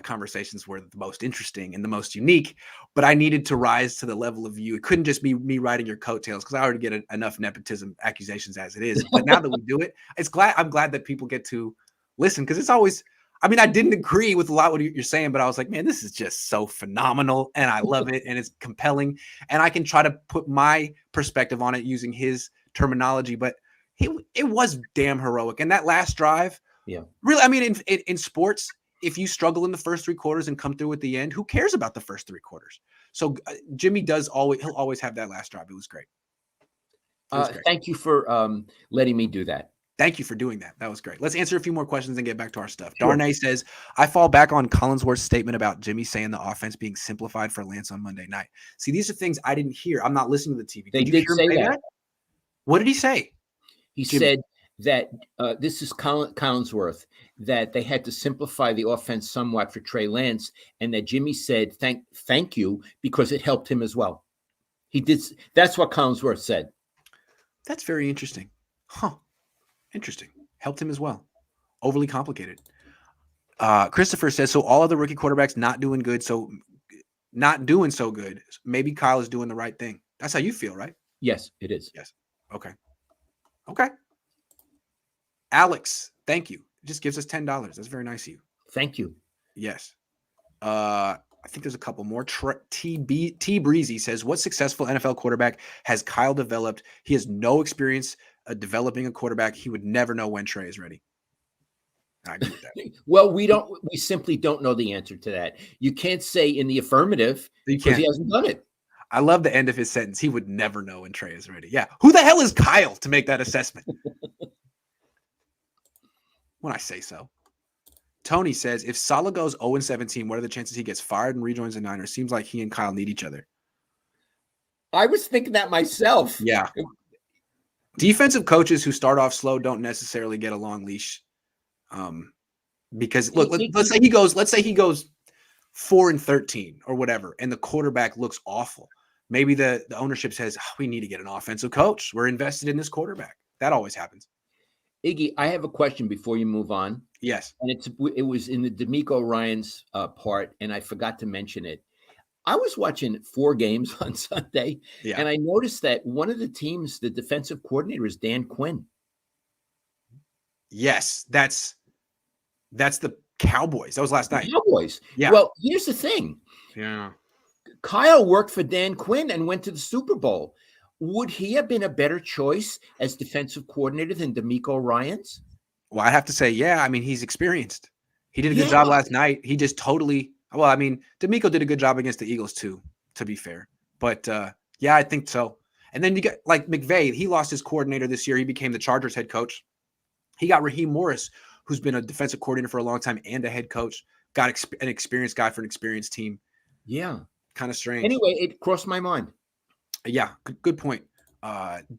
A: conversations were the most interesting and the most unique, but I needed to rise to the level of you. It couldn't just be me riding your coattails, because I already get enough nepotism accusations as it is. But now that we do it, I'm glad that people get to listen, because it's always, I mean, I didn't agree with a lot of what you're saying, but I was like, man, this is just so phenomenal and I love it and it's compelling. And I can try to put my perspective on it using his terminology, but it was damn heroic. And that last drive,
B: yeah,
A: really, I mean, in sports, if you struggle in the first 3 quarters and come through at the end, who cares about the first 3 quarters? So Jimmy he'll always have that last drive. It was great.
B: Thank you for letting me do that.
A: Thank you for doing that. That was great. Let's answer a few more questions and get back to our stuff.
B: Sure.
A: Darnay says, I fall back on Collinsworth's statement about Jimmy saying the offense being simplified for Lance on Monday night. See, these are things I didn't hear. I'm not listening to the TV.
B: They did say that.
A: What did he say?
B: He said that this is Collinsworth, that they had to simplify the offense somewhat for Trey Lance, and that Jimmy said, thank you, because it helped him as well. He did. That's what Collinsworth said.
A: That's very interesting. Huh. Interesting. Helped him as well. Overly complicated. Christopher says, so all of the rookie quarterbacks not doing so good. Maybe Kyle is doing the right thing. That's how you feel, right?
B: Yes, it is.
A: Yes. Okay. Alex, thank you. It just gives us $10. That's very nice of you.
B: Thank you.
A: Yes. I think there's a couple more. T Breezy says, what successful NFL quarterback has Kyle developed? He has no experience developing a quarterback. He would never know when Trey is ready. I agree with that.
B: Well, we simply don't know the answer to that. You can't say in the affirmative because he hasn't done it.
A: I love the end of his sentence. He would never know when Trey is ready. Yeah. Who the hell is Kyle to make that assessment? When I say so. Tony says, if Saleh goes 0-17, what are the chances he gets fired and rejoins the Niners? Seems like he and Kyle need each other.
B: I was thinking that myself.
A: Yeah. Defensive coaches who start off slow don't necessarily get a long leash. Because look, let's say he goes 4-13 or whatever, and the quarterback looks awful. Maybe the ownership says, we need to get an offensive coach. We're invested in this quarterback. That always happens.
B: Iggy, I have a question before you move on.
A: Yes.
B: And it was in the D'Amico Ryans part, and I forgot to mention it. I was watching 4 games on Sunday, and I noticed that one of the teams, the defensive coordinator, is Dan Quinn.
A: Yes, that's the Cowboys. That was last night.
B: Cowboys.
A: Yeah.
B: Well, here's the thing.
A: Yeah.
B: Kyle worked for Dan Quinn and went to the Super Bowl. Would he have been a better choice as defensive coordinator than D'Amico Ryans?
A: Well, I have to say, yeah. I mean, he's experienced. He did a good job last night. He just totally. Well, I mean, D'Amico did a good job against the Eagles too, to be fair. But yeah, I think so. And then you got like McVay. He lost his coordinator this year. He became the Chargers head coach. He got Raheem Morris, who's been a defensive coordinator for a long time and a head coach. Got an experienced guy for an experienced team.
B: Yeah.
A: Kind of strange.
B: Anyway, it crossed my mind.
A: Yeah, good point.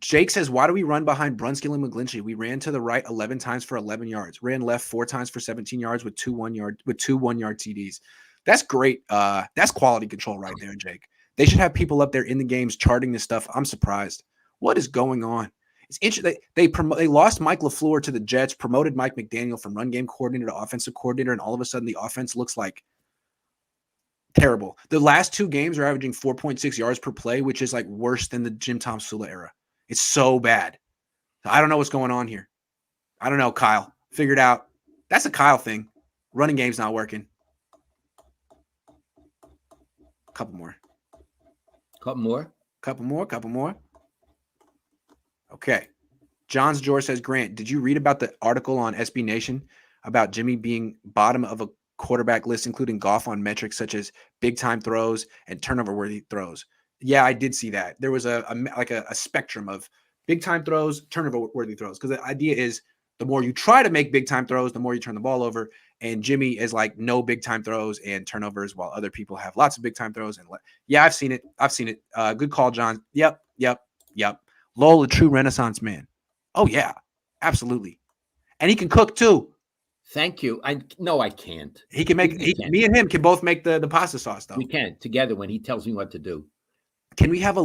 A: Jake says, why do we run behind Brunskill and McGlinchey? We ran to the right 11 times for 11 yards, ran left 4 times for 17 yards with two 1-yard TDs. That's great. That's quality control right there, Jake. They should have people up there in the games charting this stuff. I'm surprised. What is going on? It's interesting. They lost Mike LaFleur to the Jets, promoted Mike McDaniel from run game coordinator to offensive coordinator, and all of a sudden the offense looks like terrible. The last 2 games are averaging 4.6 yards per play, which is like worse than the Jim Tom Sula era. It's so bad. I don't know what's going on here. I don't know, Kyle. Figure it out. That's a Kyle thing. Running game's not working. A couple more.
B: Couple more.
A: Couple more. Okay. John's George says, Grant, did you read about the article on SB Nation about Jimmy being bottom of a quarterback list, including golf on metrics such as big time throws and turnover worthy throws? Yeah, I did see that. There was a spectrum of big time throws, turnover worthy throws. Because the idea is the more you try to make big time throws, the more you turn the ball over. And Jimmy is like no big time throws and turnovers, while other people have lots of big time throws. And yeah, I've seen it. Good call, John. Yep. Lowell, a true Renaissance man. Oh yeah, absolutely. And he can cook too.
B: Thank you. No, I can't.
A: He can make me and him can both make the pasta sauce though.
B: We can together when he tells me what to do.
A: Can we have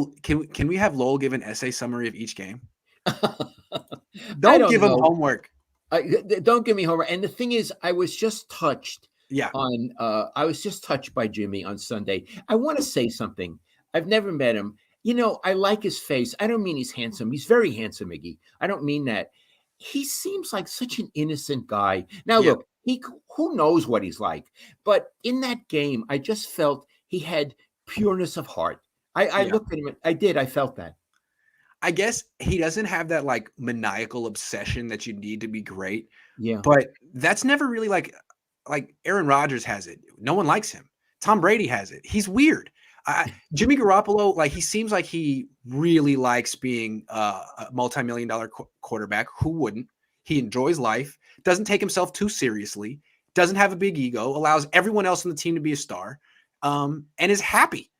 A: Lowell give an essay summary of each game?
B: Don't
A: give him homework.
B: Don't give me homework. And the thing is, I was just touched.
A: Yeah.
B: I was just touched by Jimmy on Sunday. I want to say something. I've never met him. You know, I like his face. I don't mean he's handsome. He's very handsome, Iggy. I don't mean that. He seems like such an innocent guy. Now, look, who knows what he's like? But in that game, I just felt he had pureness of heart. I looked at him. I felt that.
A: I guess he doesn't have that like maniacal obsession that you need to be great.
B: Yeah.
A: But that's never really like Aaron Rodgers has it. No one likes him. Tom Brady has it. He's weird. Jimmy Garoppolo, like he seems like he really likes being a multi-million-dollar quarterback. Who wouldn't? He enjoys life, doesn't take himself too seriously, doesn't have a big ego, allows everyone else on the team to be a star, and is happy.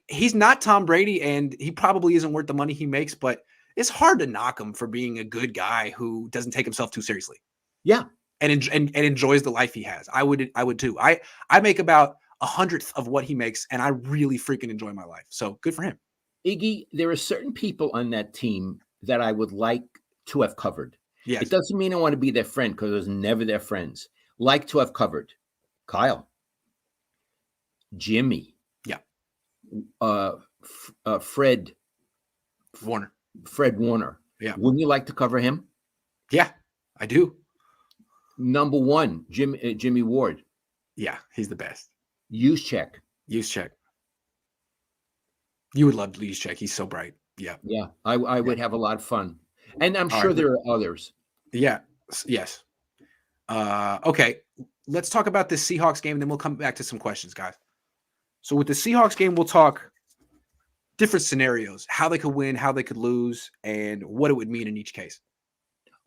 A: He's not Tom Brady, and he probably isn't worth the money he makes, but it's hard to knock him for being a good guy who doesn't take himself too seriously.
B: Yeah.
A: And enjoys the life he has. I would too. I make about 100th of what he makes, and I really freaking enjoy my life. So good for him.
B: Iggy, there are certain people on that team that I would like to have covered.
A: Yes.
B: It doesn't mean I want to be their friend because I was never their friends. Like to have covered. Kyle. Jimmy.
A: Yeah.
B: Fred
A: Warner.
B: Yeah. Wouldn't you like to cover him?
A: Yeah, I do.
B: Number one, Jimmy Ward.
A: Yeah, he's the best.
B: Juszczyk.
A: You would love Juszczyk. He's so bright. Yeah.
B: Yeah, I would have a lot of fun. And I'm sure there are others.
A: Yeah. Yes. Okay. Let's talk about this Seahawks game, and then we'll come back to some questions, guys. So with the Seahawks game, we'll talk different scenarios, how they could win, how they could lose, and what it would mean in each case.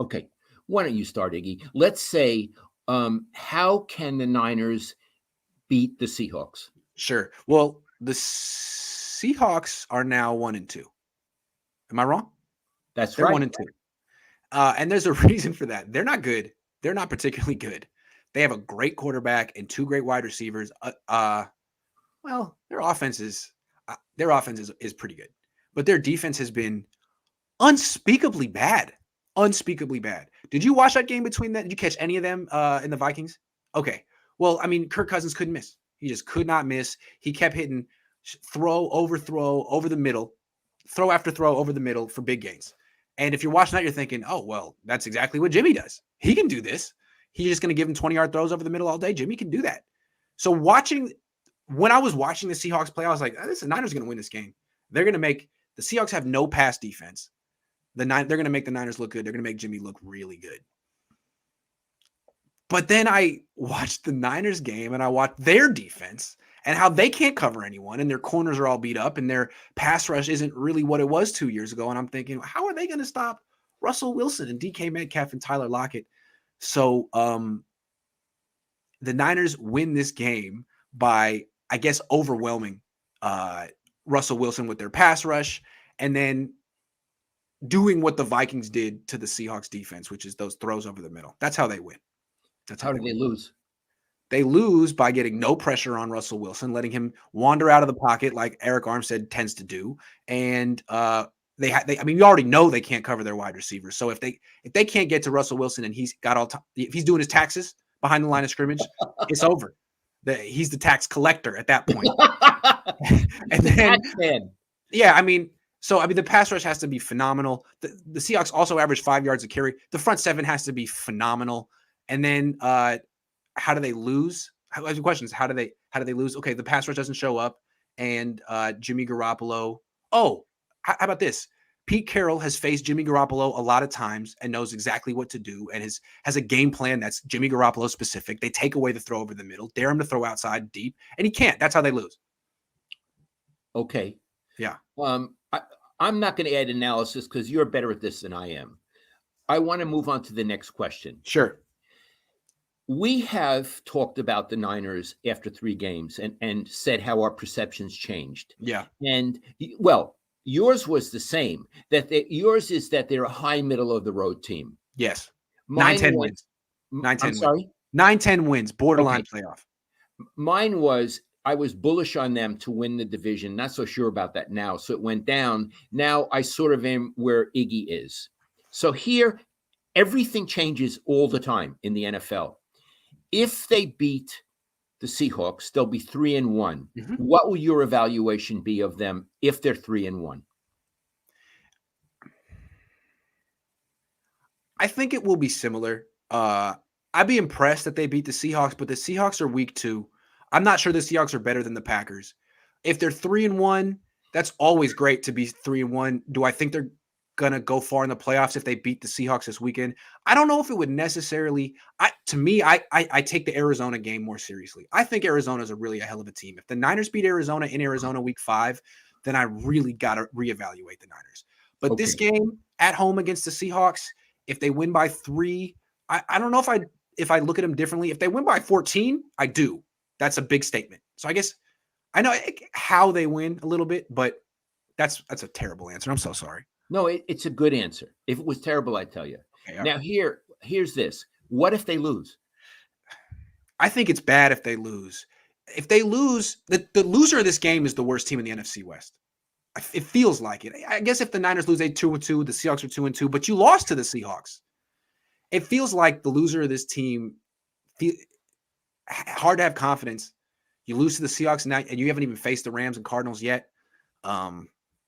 B: Okay. Why don't you start, Iggy? Let's say, how can the Niners beat the Seahawks?
A: Sure. Well, the Seahawks are now 1-2. Am I wrong?
B: That's
A: They're
B: right.
A: 1-2. And there's a reason for that. They're not good. They're not particularly good. They have a great quarterback and two great wide receivers. Well, their offense is pretty good, but their defense has been unspeakably bad. Did you watch that game between them? Did you catch any of them in the Vikings? Okay. Well, I mean, Kirk Cousins couldn't miss. He just could not miss. He kept hitting throw over the middle, throw after throw over the middle for big gains. And if you're watching that, you're thinking, oh, well, that's exactly what Jimmy does. He can do this. He's just going to give him 20-yard throws over the middle all day. Jimmy can do that. So when I was watching the Seahawks play, I was like, the Niners are going to win this game. They're going to make – the Seahawks have no pass defense. They're going to make the Niners look good. They're going to make Jimmy look really good. But then I watched the Niners game, and I watched their defense and how they can't cover anyone, and their corners are all beat up, and their pass rush isn't really what it was 2 years ago. And I'm thinking, how are they going to stop Russell Wilson and DK Metcalf and Tyler Lockett? So the Niners win this game by, I guess, overwhelming Russell Wilson with their pass rush, and then doing what the Vikings did to the Seahawks defense, which is those throws over the middle. That's how they win. That's
B: how do they lose?
A: They lose by getting no pressure on Russell Wilson, letting him wander out of the pocket like Eric Armstead tends to do. And I mean, you already know they can't cover their wide receivers. So if they can't get to Russell Wilson and he's got if he's doing his taxes behind the line of scrimmage, it's over. He's the tax collector at that point. And then, yeah, I mean, the pass rush has to be phenomenal. The Seahawks also average 5 yards a carry. The front seven has to be phenomenal. And then how do they lose? The question is, how do they lose? Okay, the pass rush doesn't show up, and Jimmy Garoppolo. Oh, how about this? Pete Carroll has faced Jimmy Garoppolo a lot of times and knows exactly what to do and has a game plan that's Jimmy Garoppolo specific. They take away the throw over the middle, dare him to throw outside deep, and he can't. That's how they lose.
B: Okay.
A: Yeah.
B: I'm not going to add analysis because you're better at this than I am. I want to move on to the next question.
A: Sure.
B: We have talked about the Niners after 3 games and said how our perceptions changed.
A: Yeah.
B: And, well, yours was the same. Yours is that they're a high middle of the road team.
A: Yes.
B: Mine
A: 9-10
B: was-
A: wins. 9-10
B: I'm
A: wins.
B: sorry?
A: 9-10 wins, borderline
B: Okay.
A: playoff.
B: Mine was I was bullish on them to win the division. Not so sure about that now. So it went down. Now I sort of am where Iggy is. So here, everything changes all the time in the NFL. If they beat the Seahawks, they'll be 3-1.
A: Mhm.
B: What will your evaluation be of them if they're 3-1?
A: I think it will be similar. I'd be impressed that they beat the Seahawks, but the Seahawks are week 2. I'm not sure the Seahawks are better than the Packers. If they're 3-1, that's always great to be 3-1. Do I think they're gonna go far in the playoffs if they beat the Seahawks this weekend? I don't know if it would necessarily. To me, I take the Arizona game more seriously. I think Arizona is really a hell of a team. If the Niners beat Arizona in Arizona week 5, then I really got to reevaluate the Niners. But this game at home against the Seahawks, if they win by 3, I don't know if I look at them differently. If they win by 14, I do. That's a big statement. So I guess I know how they win a little bit, but that's a terrible answer. I'm so sorry.
B: No, it's a good answer. If it was terrible, I'd tell you.
A: Okay,
B: now, here's this. What if they lose?
A: I think it's bad if they lose. If they lose, the loser of this game is the worst team in the NFC West. It feels like it. I guess if the Niners lose 2-2, the Seahawks are 2-2, but you lost to the Seahawks. It feels like the loser of this team, hard to have confidence. You lose to the Seahawks and you haven't even faced the Rams and Cardinals yet.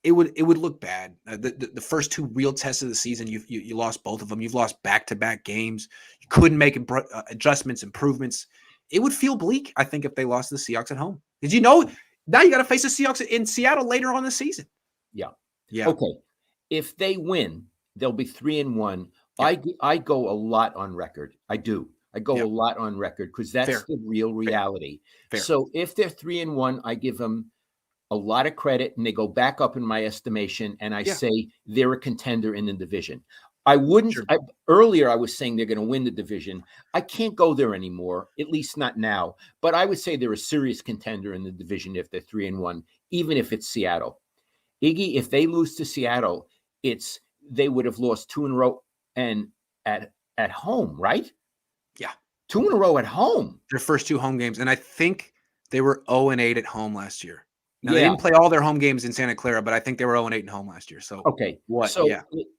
A: It would look bad. The first 2 real tests of the season, you lost both of them. You've lost back-to-back games. You couldn't make adjustments, improvements. It would feel bleak, I think, if they lost to the Seahawks at home. Because now you got to face the Seahawks in Seattle later on this season.
B: Yeah.
A: Yeah.
B: Okay. If they win, they'll be 3-1.
A: Yeah.
B: I go a lot on record. I do. I go a lot on record because that's the real reality.
A: Fair.
B: So if they're 3-1, I give them a lot of credit and they go back up in my estimation. And I say they're a contender in the division. I wouldn't. Earlier, I was saying they're going to win the division. I can't go there anymore, at least not now. But I would say they're a serious contender in the division if they're 3-1, even if it's Seattle. Iggy, if they lose to Seattle, they would have lost 2 in a row and at home, right?
A: Yeah.
B: 2 in a row at home.
A: Their first 2 home games. And I think they were 0-8 at home last year. Now, they didn't play all their home games in Santa Clara, but I think they were 0-8 at home last year. So,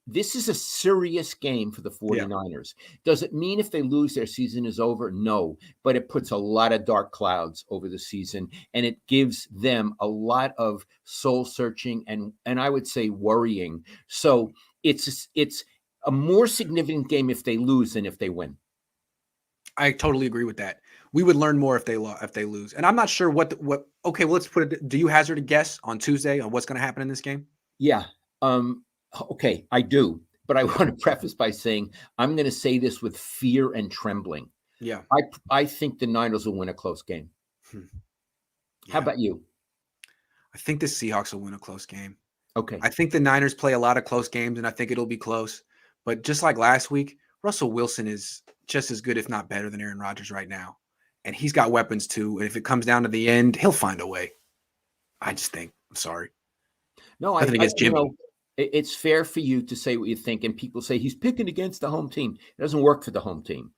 B: this is a serious game for the 49ers. Does it mean if they lose, their season is over? No, but it puts a lot of dark clouds over the season, and it gives them a lot of soul searching and I would say worrying. So it's a more significant game if they lose than if they win.
A: I totally agree with that. We would learn more if they lose. And I'm not sure what. Okay, well, let's put it. Do you hazard a guess on Tuesday on what's going to happen in this game?
B: Yeah. Okay, I do. But I want to preface by saying I'm going to say this with fear and trembling.
A: Yeah.
B: I think the Niners will win a close game.
A: Yeah.
B: How about you?
A: I think the Seahawks will win a close game.
B: Okay.
A: I think the Niners play a lot of close games, and I think it'll be close. But just like last week, Russell Wilson is just as good, if not better, than Aaron Rodgers right now. And he's got weapons too. And if it comes down to the end, he'll find a way. I just think. I'm sorry.
B: No,
A: Nothing against Jimmy.
B: It's fair for you to say what you think. And people say he's picking against the home team. It doesn't work for the home team.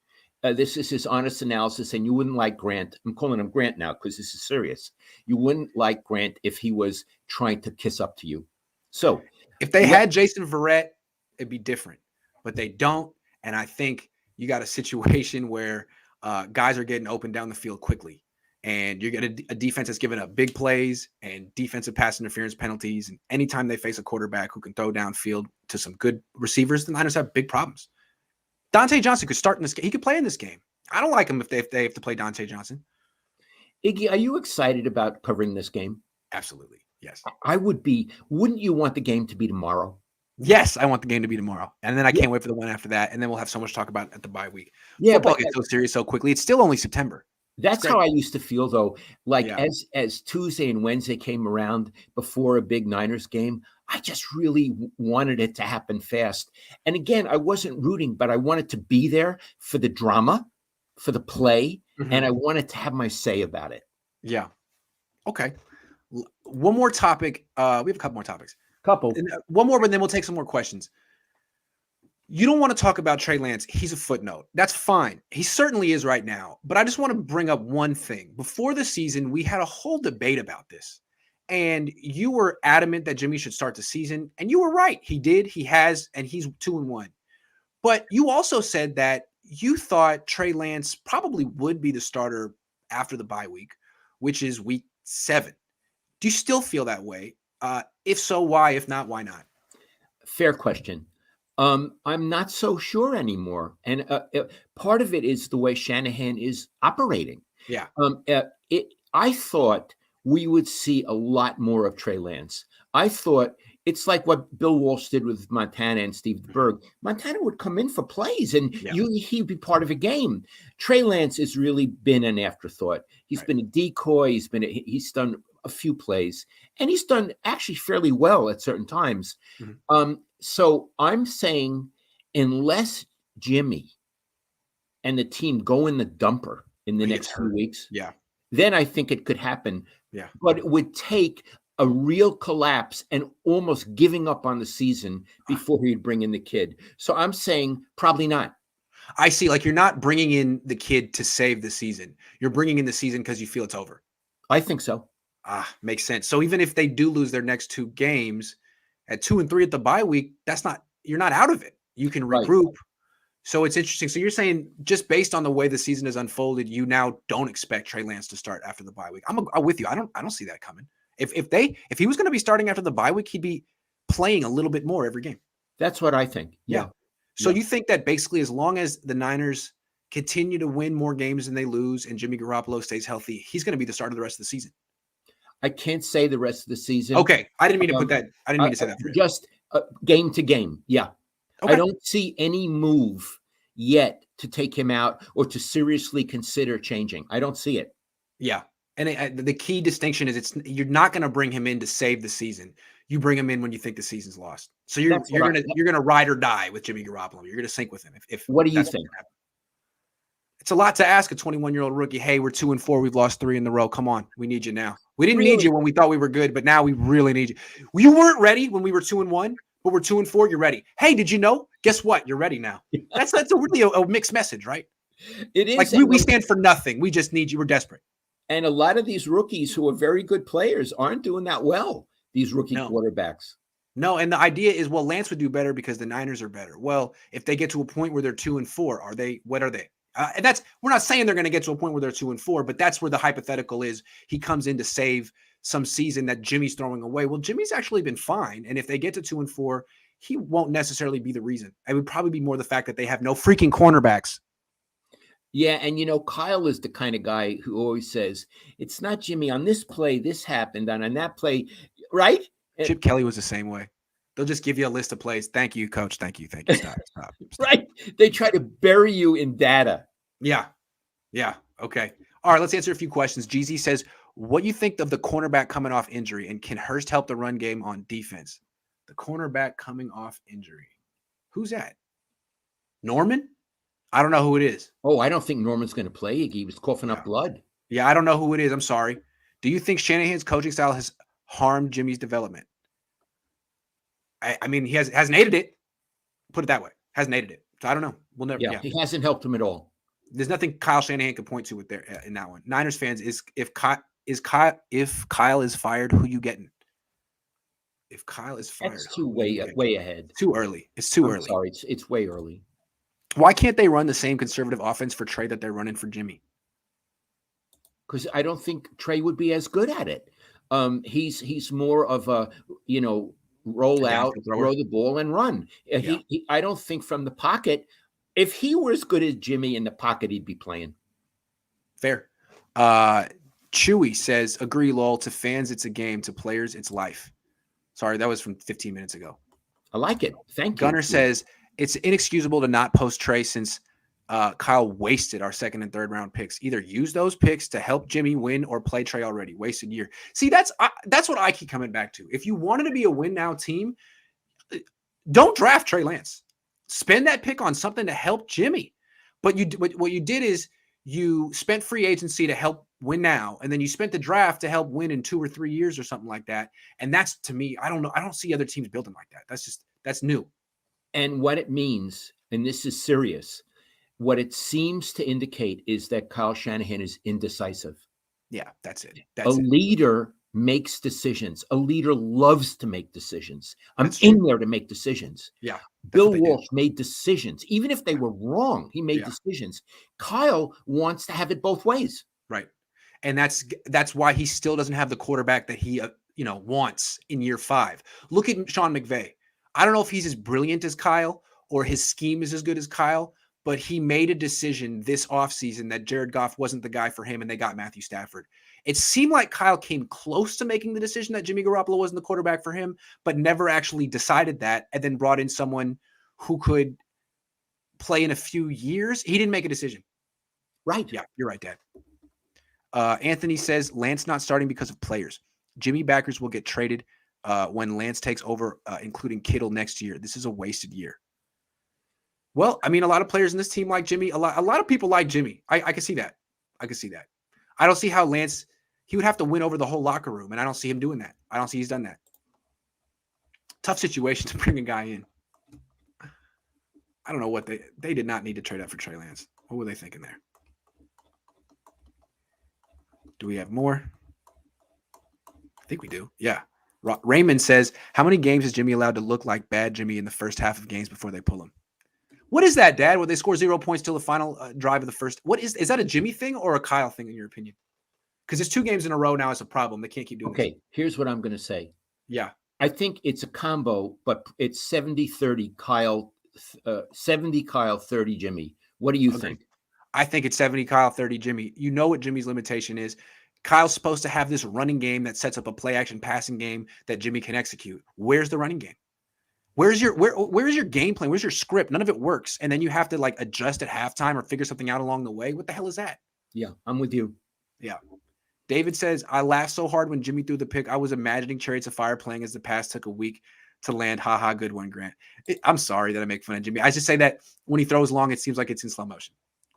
B: This is his honest analysis. And you wouldn't like Grant. I'm calling him Grant now because this is serious. You wouldn't like Grant if he was trying to kiss up to you. So
A: if they had Jason Verrett, it'd be different. But they don't. And I think you got a situation where guys are getting open down the field quickly. And you're getting a defense that's giving up big plays and defensive pass interference penalties. And anytime they face a quarterback who can throw downfield to some good receivers, the Niners have big problems. Dante Johnson could start in this game. He could play in this game. I don't like him if they have to play Dante Johnson.
B: Iggy, are you excited about covering this game?
A: Absolutely. Yes.
B: Wouldn't you want the game to be tomorrow?
A: Yes, I want the game to be tomorrow. And then I
B: Yeah.
A: can't wait for the one after that. And then we'll have so much to talk about at the bye week.
B: Yeah,
A: Football
B: but
A: gets so serious so quickly. It's still only September. It's
B: that's
A: great.
B: how I used to feel, though. Like,
A: Yeah.
B: as Tuesday and Wednesday came around before a big Niners game, I just really wanted it to happen fast. And again, I wasn't rooting, but I wanted to be there for the drama, for the play, and I wanted to have my say about it.
A: Yeah. Okay. One more topic. We have a couple more topics.
B: Couple.
A: One more, but then we'll take some more questions. You don't want to talk about Trey Lance. He's a footnote. That's fine. He certainly is right now. But I just want to bring up one thing. Before the season, we had a whole debate about this. And you were adamant that Jimmy should start the season. And you were right. He did. He has. And he's 2-1. But you also said that you thought Trey Lance probably would be the starter after the bye week, which is week 7. Do you still feel that way? If so, why? If not, why not?
B: Fair question. I'm not so sure anymore. And part of it is the way Shanahan is operating.
A: Yeah.
B: I thought we would see a lot more of Trey Lance. I thought it's like what Bill Walsh did with Montana and Steve Berg. Montana would come in for plays and he'd be part of a game. Trey Lance has really been an afterthought. He's been a decoy. He's done a few plays, and he's done actually fairly well at certain times. So I'm saying, unless Jimmy and the team go in the dumper in the next few weeks, then I think it could happen.
A: Yeah.
B: But it would take a real collapse and almost giving up on the season before he'd bring in the kid. So I'm saying probably not.
A: I see. Like, you're not bringing in the kid to save the season. You're bringing in the season because you feel it's over.
B: I think so.
A: Makes sense. So even if they do lose their next 2 games at 2-3 at the bye week, you're not out of it. You can regroup. Right. So it's interesting. So you're saying, just based on the way the season has unfolded, you now don't expect Trey Lance to start after the bye week. I'm with you. I don't see that coming. If he was going to be starting after the bye week, he'd be playing a little bit more every game.
B: That's what I think. Yeah.
A: So you think that basically, as long as the Niners continue to win more games than they lose and Jimmy Garoppolo stays healthy, he's going to be the starter the rest of the season?
B: I can't say the rest of the season.
A: Okay. I didn't mean to put that. I didn't mean to say that.
B: Just game to game. Yeah. Okay. I don't see any move yet to take him out or to seriously consider changing. I don't see it.
A: Yeah. And the key distinction is you're not going to bring him in to save the season. You bring him in when you think the season's lost. So you're going to ride or die with Jimmy Garoppolo. You're going to sink with him.
B: What do you think?
A: It's a lot to ask a 21-year-old rookie. Hey, we're 2-4. We've lost 3 in a row. Come on. We need you now. We didn't need you when we thought we were good, but now we really need you. You weren't ready when we were 2-1, but we're 2-4. You're ready. Hey, did you know? Guess what? You're ready now. That's really a mixed message, right?
B: It is.
A: Like, we stand for nothing. We just need you. We're desperate.
B: And a lot of these rookies who are very good players aren't doing that well, these rookie quarterbacks.
A: No, and the idea is, well, Lance would do better because the Niners are better. Well, if they get to a point where they're 2-4, what are they? And we're not saying they're going to get to a point where they're 2-4, but that's where the hypothetical is. He comes in to save some season that Jimmy's throwing away. Well, Jimmy's actually been fine. And if they get to 2-4, he won't necessarily be the reason. It would probably be more the fact that they have no freaking cornerbacks.
B: Yeah, and Kyle is the kind of guy who always says, it's not Jimmy. On this play, this happened. And on that play, right?
A: Chip Kelly was the same way. They'll just give you a list of plays. Thank you, coach. Thank you. Stop.
B: Right? They try to bury you in data.
A: Yeah. Okay. All right, let's answer a few questions. Jeezy says, what do you think of the cornerback coming off injury, and can Hurst help the run game on defense? The cornerback coming off injury. Who's that? Norman? I don't know who it is.
B: Oh, I don't think Norman's going to play. He was coughing up blood.
A: Yeah, I don't know who it is. I'm sorry. Do you think Shanahan's coaching style has harmed Jimmy's development? I mean, he hasn't aided it. Put it that way. Hasn't aided it. So I don't know. We'll never.
B: Yeah, he hasn't helped him at all.
A: There's nothing Kyle Shanahan can point to with there in that one. Niners fans, if Kyle is fired, who you getting? If Kyle is fired,
B: it's too way ahead.
A: Too early. It's too early.
B: Sorry, it's way early.
A: Why can't they run the same conservative offense for Trey that they're running for Jimmy?
B: Because I don't think Trey would be as good at it. He's more of a roll out, throw the ball, and run. Yeah. I don't think from the pocket. If he were as good as Jimmy in the pocket, he'd be playing.
A: Fair. Chewy says, agree, lol. To fans, it's a game. To players, it's life. Sorry, that was from 15 minutes ago.
B: I like it. Thank you.
A: Gunner says, it's inexcusable to not post Trey since Kyle wasted our second and third round picks. Either use those picks to help Jimmy win or play Trey already. Wasted year. See, that's what I keep coming back to. If you wanted to be a win now team, don't draft Trey Lance. Spend that pick on something to help Jimmy. But what you did is you spent free agency to help win now, and then you spent the draft to help win in 2 or 3 years or something like that. And that's, to me, I don't know. I don't see other teams building like that. That's new.
B: And what it means, and this is serious, what it seems to indicate is that Kyle Shanahan is indecisive.
A: Yeah, that's it.
B: A leader makes decisions. A leader loves to make decisions. I'm in there to make decisions.
A: Yeah.
B: Bill Walsh made decisions. Even if they were wrong, he made decisions. Kyle wants to have it both ways.
A: Right. And that's why he still doesn't have the quarterback that he wants in year 5. Look at Sean McVay. I don't know if he's as brilliant as Kyle or his scheme is as good as Kyle, but he made a decision this offseason that Jared Goff wasn't the guy for him, and they got Matthew Stafford. It seemed like Kyle came close to making the decision that Jimmy Garoppolo wasn't the quarterback for him, but never actually decided that, and then brought in someone who could play in a few years. He didn't make a decision.
B: Right.
A: Yeah, you're right, Dad. Anthony says, Lance not starting because of players. Jimmy backers will get traded when Lance takes over, including Kittle next year. This is a wasted year. Well, I mean, a lot of players in this team like Jimmy. A lot of people like Jimmy. I can see that. I don't see how Lance, he would have to win over the whole locker room, and I don't see him doing that. I don't see he's done that. Tough situation to bring a guy in. I don't know what they did not need to trade up for Trey Lance. What were they thinking there? Do we have more? I think we do. Yeah. Raymond says, how many games is Jimmy allowed to look like bad Jimmy in the first half of games before they pull him? What is that, Dad? Where they score 0 points till the final drive of the first? What is that a Jimmy thing or a Kyle thing in your opinion? Because it's 2 games in a row now is a problem. They can't keep doing this.
B: Okay, here's what I'm going to say.
A: Yeah.
B: I think it's a combo, but it's 70-30 Kyle, 70 Kyle, 30 Jimmy. What do you think?
A: I think it's 70 Kyle, 30 Jimmy. You know what Jimmy's limitation is. Kyle's supposed to have this running game that sets up a play action passing game that Jimmy can execute. Where's the running game? Where's your game plan? Where's your script? None of it works. And then you have to like adjust at halftime or figure something out along the way. What the hell is that?
B: Yeah, I'm with you.
A: Yeah. David says, I laughed so hard when Jimmy threw the pick. I was imagining Chariots of Fire playing as the pass took a week to land. Ha ha, good one, Grant. I'm sorry that I make fun of Jimmy. I just say that when he throws long, it seems like it's in slow motion.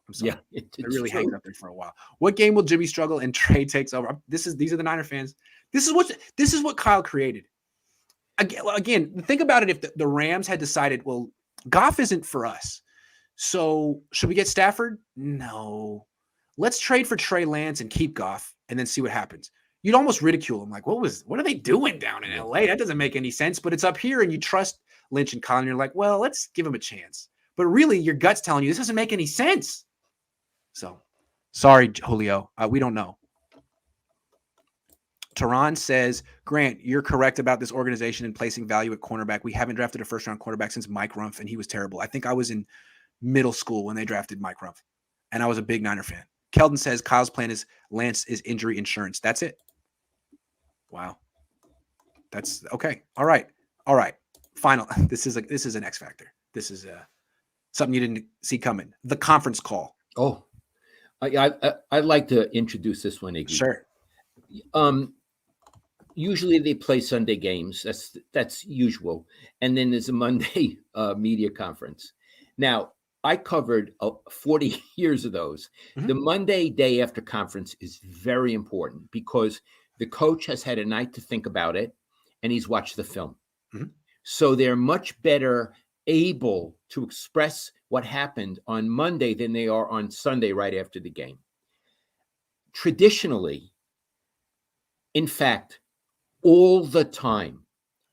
A: I'm sorry.
B: Yeah,
A: it really hangs up there for a while. What game will Jimmy struggle and Trey takes over? These are the Niner fans. This is what Kyle created. Again, think about it. If the Rams had decided, well, Goff isn't for us, so should we get Stafford? No. Let's trade for Trey Lance and keep Goff and then see what happens. You'd almost ridicule him. Like, what are they doing down in LA? That doesn't make any sense, but it's up here and you trust Lynch and Colin. And you're like, well, let's give him a chance. But really your gut's telling you this doesn't make any sense. So sorry, Julio. We don't know. Tehran says, Grant, you're correct about this organization and placing value at cornerback. We haven't drafted a first-round quarterback since Mike Rumph, and he was terrible. I think I was in middle school when they drafted Mike Rumph, and I was a big Niner fan. Keldon says, Kyle's plan is Lance is injury insurance. That's it. Wow. That's okay. All right. Final. This is an X factor. This is something you didn't see coming. The conference call.
B: Oh, I'd like to introduce this one, Iggy.
A: Sure.
B: Usually they play Sunday games. That's usual. And then there's a Monday media conference. Now, I covered 40 years of those. Mm-hmm. The Monday day after conference is very important because the coach has had a night to think about it and he's watched the film. Mm-hmm. So they're much better able to express what happened on Monday than they are on Sunday right after the game. Traditionally, in fact, all the time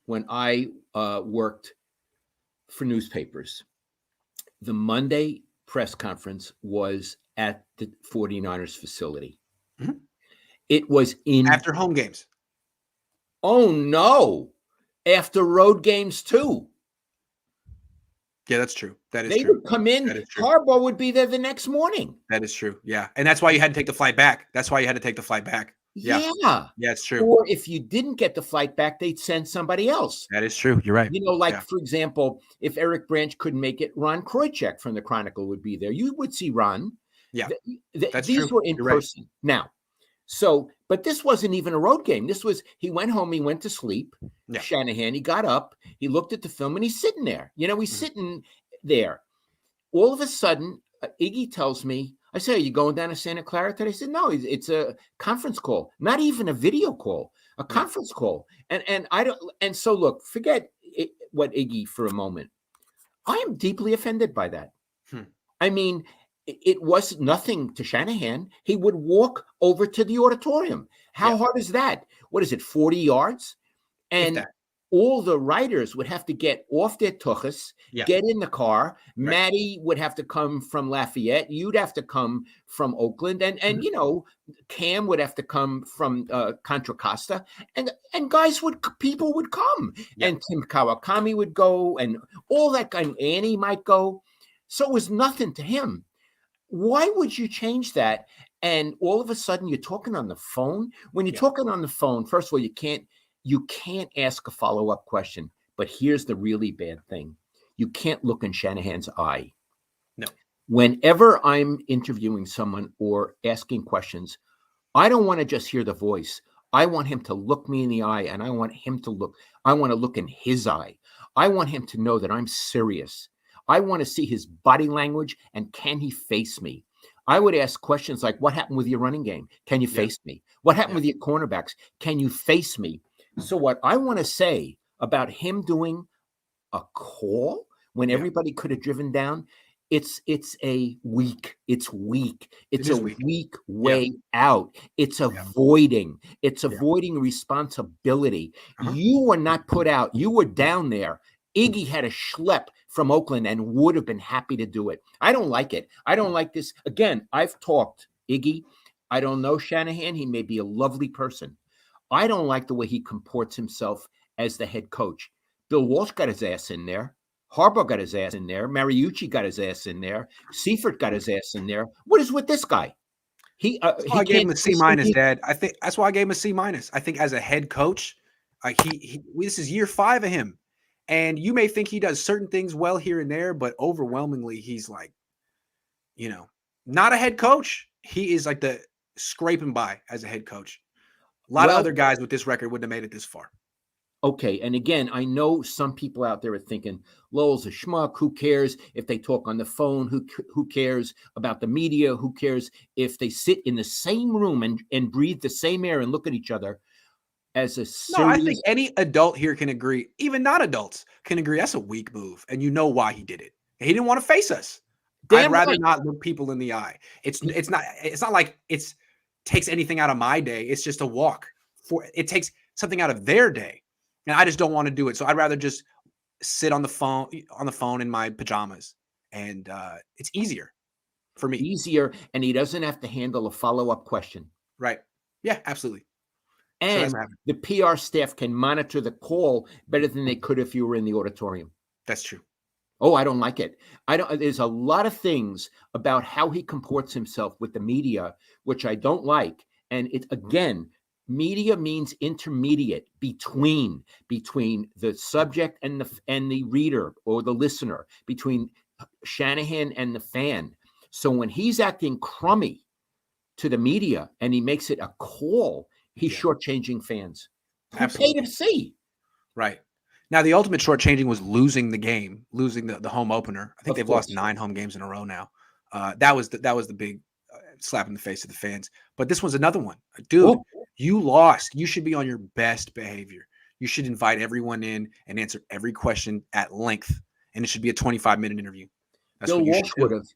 B: when I worked for newspapers, the Monday press conference was at the 49ers facility. Mm-hmm. It was
A: after home games.
B: Oh, no. After road games, too.
A: Yeah, that's true. That is
B: They
A: true.
B: would come in,
A: That is true.
B: Harbaugh would be there the next morning.
A: That is true. Yeah. And that's why you had to take the flight back. That's why you had to take the flight back. Yeah.
B: Yeah.
A: Yeah, it's true.
B: Or if you didn't get the flight back, they'd send somebody else.
A: That is true. You're right.
B: Like,
A: Yeah.
B: for example, if Eric Branch couldn't make it, Ron Kroichek from the Chronicle would be there. You would see Ron.
A: Yeah. That's
B: These
A: true.
B: were in
A: You're right.
B: person. Now, but this wasn't even a road game. This was, he went home, he went to sleep.
A: Yeah.
B: Shanahan, he got up, he looked at the film, and he's sitting there. He's
A: Mhm.
B: sitting there. All of a sudden, Iggy tells me, I say, "Are you going down to Santa Clara today?" I said, "No, it's a conference call, not even a video call, a conference call." And I don't. And so, look, forget what Iggy for a moment. I am deeply offended by that. I mean, it was nothing to Shanahan. He would walk over to the auditorium. How hard is that? What is it, 40 yards? And all the writers would have to get off their tuchus, get in the car. Right. Maddie would have to come from Lafayette. You'd have to come from Oakland. And Cam would have to come from Contra Costa. And people would come. Yeah. And Tim Kawakami would go, and all that kind. Annie might go. So it was nothing to him. Why would you change that? And all of a sudden, you're talking on the phone. When you're talking on the phone, first of all, you can't ask a follow-up question. But here's the really bad thing. You can't look in Shanahan's eye.
A: No.
B: Whenever I'm interviewing someone or asking questions, I don't want to just hear the voice. I want him to look me in the eye, and I want to look in his eye. I want him to know that I'm serious. I want to see his body language, and can he face me? I would ask questions like, what happened with your running game? Can you face me? What happened with your cornerbacks? Can you face me? So what I want to say about him doing a call when everybody could have driven down, it's weak way out. It's avoiding. It's avoiding responsibility. You were not put out. You were down there. Iggy had a schlep from Oakland and would have been happy to do it. I don't like it. I don't like this. Again, I've talked, Iggy. I don't know Shanahan. He may be a lovely person. I don't like the way he comports himself as the head coach. Bill Walsh got his ass in there. Harbaugh got his ass in there. Mariucci got his ass in there. Seifert got his ass in there. What is with this guy?
A: I gave him a C-, Dad. I think that's why I gave him a C-. I think as a head coach, this is year 5 of him. And you may think he does certain things well here and there, but overwhelmingly, he's like, not a head coach. He is like the scraping by as a head coach. A lot of other guys with this record wouldn't have made it this far.
B: Okay. And again, I know some people out there are thinking, Lowell's a schmuck. Who cares if they talk on the phone? Who cares about the media? Who cares if they sit in the same room and breathe the same air and look at each other? As a serious...
A: No, I think any adult here can agree, even non-adults can agree that's a weak move, and you know why he did it. He didn't want to face us. I'd rather not look people in the eye. It's not like it takes anything out of my day. It's just a walk. It takes something out of their day, and I just don't want to do it. So I'd rather just sit on the phone in my pajamas, and it's easier for me.
B: Easier, and he doesn't have to handle a follow-up question.
A: Right? Yeah, absolutely.
B: And the PR staff can monitor the call better than they could if you were in the auditorium.
A: That's true.
B: Oh, I don't like it. There's a lot of things about how he comports himself with the media, which I don't like. And media means intermediate between the subject and the reader or the listener, between Shanahan and the fan. So when he's acting crummy to the media and he makes it a call, he's shortchanging fans. Absolutely. Pay to see.
A: Right. Now, the ultimate shortchanging was losing the game, losing the home opener. I think they've lost 9 home games in a row now. That was the big slap in the face of the fans. But this was another one. Dude, you lost. You should be on your best behavior. You should invite everyone in and answer every question at length. And it should be a 25-minute interview. That's
B: Bill Walsh would have.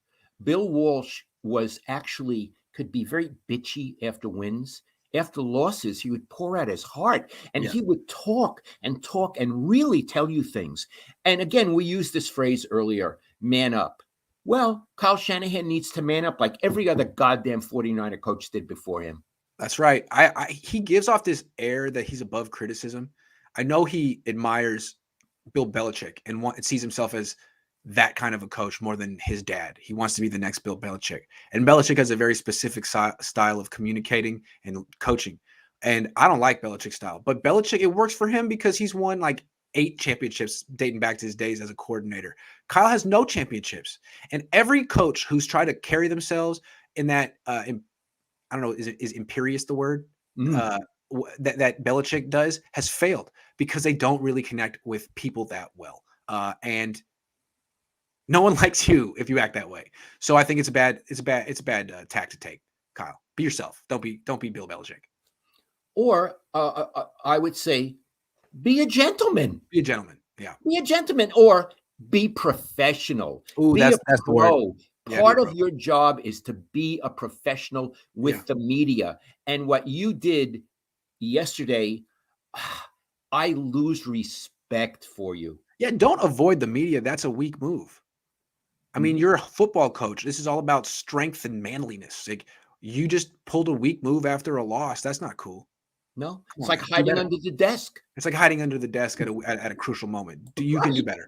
B: Bill Walsh could be very bitchy after wins. After losses, he would pour out his heart, and he would talk and really tell you things. And again, we used this phrase earlier, man up. Well, Kyle Shanahan needs to man up like every other goddamn 49er coach did before him.
A: That's right. He gives off this air that he's above criticism. I know he admires Bill Belichick and sees himself as that kind of a coach more than his dad. He wants to be the next Bill Belichick. And Belichick has a very specific style of communicating and coaching. And I don't like Belichick's style, but Belichick, it works for him because he's won like 8 championships dating back to his days as a coordinator. Kyle has no championships. And every coach who's tried to carry themselves in that, I don't know, is imperious the word? That Belichick does has failed because they don't really connect with people that well. And no one likes you if you act that way. So I think it's a bad tack to take. Kyle, be yourself. Don't be Bill Belichick.
B: Or I would say, be a gentleman.
A: Be a gentleman. Yeah.
B: Be a gentleman, or be professional.
A: Ooh,
B: be
A: that's
B: a
A: the word.
B: pro.
A: Yeah,
B: Part of your job is to be a professional with the media. And what you did yesterday, I lose respect for you.
A: Yeah, don't avoid the media. That's a weak move. I mean, you're a football coach. This is all about strength and manliness. Like, you just pulled a weak move after a loss. That's not cool.
B: No, it's like hiding under the desk.
A: It's like hiding under the desk at a crucial moment. You can do better.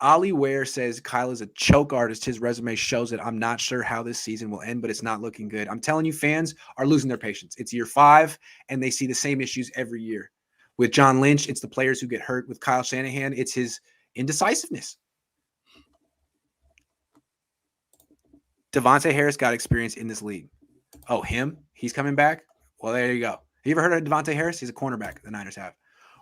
A: Ollie Ware says Kyle is a choke artist. His resume shows it. I'm not sure how this season will end, but it's not looking good. I'm telling you, fans are losing their patience. It's year 5, and they see the same issues every year. With John Lynch, it's the players who get hurt. With Kyle Shanahan, it's his indecisiveness. Devontae Harris got experience in this league. Oh, him? He's coming back? Well, there you go. Have you ever heard of Devontae Harris? He's a cornerback the Niners have.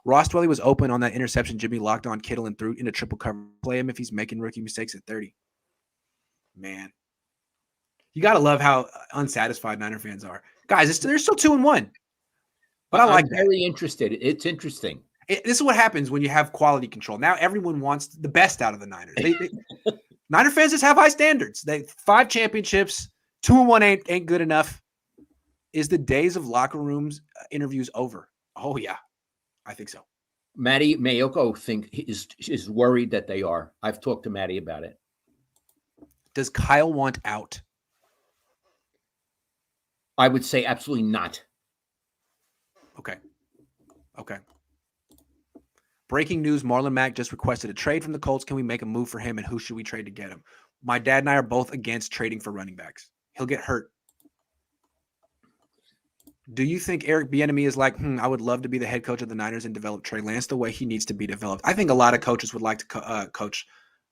A: Ross Dwelly was open on that interception. Jimmy locked on Kittle and threw into triple cover. Play him if he's making rookie mistakes at 30. Man. You got to love how unsatisfied Niner fans are. Guys, they're still 2-1. But I like
B: that. I'm very interested. It's interesting.
A: This is what happens when you have quality control. Now everyone wants the best out of the Niners. Niner fans just have high standards. 5 championships, 2-1 ain't good enough. Is the days of locker rooms interviews over? Oh yeah, I think so.
B: Matty Mayoko is worried that they are. I've talked to Matty about it.
A: Does Kyle want out?
B: I would say absolutely not.
A: Okay. Breaking news, Marlon Mack just requested a trade from the Colts. Can we make a move for him, and who should we trade to get him? My dad and I are both against trading for running backs. He'll get hurt. Do you think Eric Bieniemy is like, I would love to be the head coach of the Niners and develop Trey Lance the way he needs to be developed? I think a lot of coaches would like to coach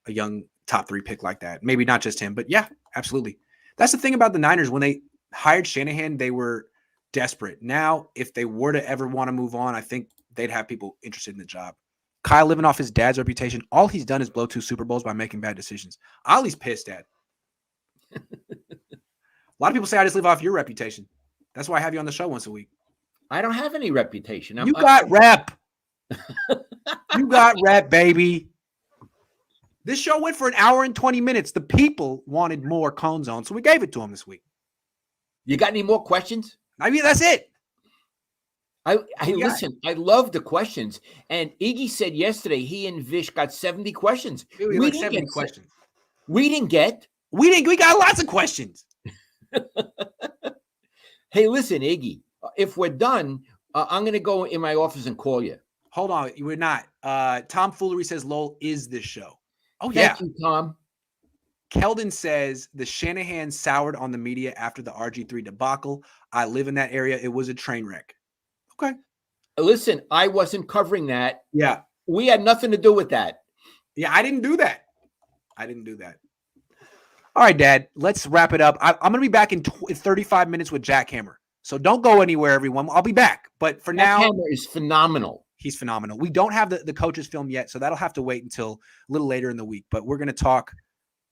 A: a young top 3 pick like that. Maybe not just him, but yeah, absolutely. That's the thing about the Niners. When they hired Shanahan, they were desperate. Now, if they were to ever want to move on, I think they'd have people interested in the job. Kyle living off his dad's reputation. All he's done is blow 2 Super Bowls by making bad decisions. Ollie's pissed, Dad. A lot of people say I just live off your reputation. That's why I have you on the show once a week.
B: I don't have any reputation.
A: You got rep. You got rep, baby. This show went for an hour and 20 minutes. The people wanted more Cohn Zone, so we gave it to them this week.
B: You got any more questions?
A: I mean, that's it.
B: I listen, I love the questions. And Iggy said yesterday he and Vish got 70 questions.
A: We like 70 questions.
B: We got
A: lots of questions.
B: Hey, listen, Iggy, if we're done, I'm going to go in my office and call you.
A: Hold on. We're not. Tom Foolery says Lowell is this show. Oh,
B: Thank you, Tom.
A: Keldon says the Shanahan soured on the media after the RG3 debacle. I live in that area. It was a train wreck. Okay.
B: Listen, I wasn't covering that.
A: Yeah.
B: We had nothing to do with that.
A: Yeah, I didn't do that. All right, Dad, let's wrap it up. I'm going to be back in 35 minutes with Jack Hammer. So don't go anywhere, everyone. I'll be back. But for now,
B: Jack Hammer is phenomenal.
A: He's phenomenal. We don't have the coaches film yet, so that'll have to wait until a little later in the week. But we're going to talk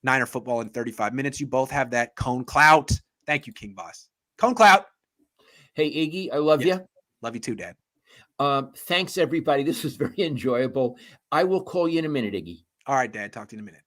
A: Niner football in 35 minutes. You both have that Cohn clout. Thank you, King Boss. Cohn clout.
B: Hey, Iggy, I love you.
A: Love you too, Dad.
B: Thanks, everybody. This was very enjoyable. I will call you in a minute, Iggy.
A: All right, Dad. Talk to you in a minute.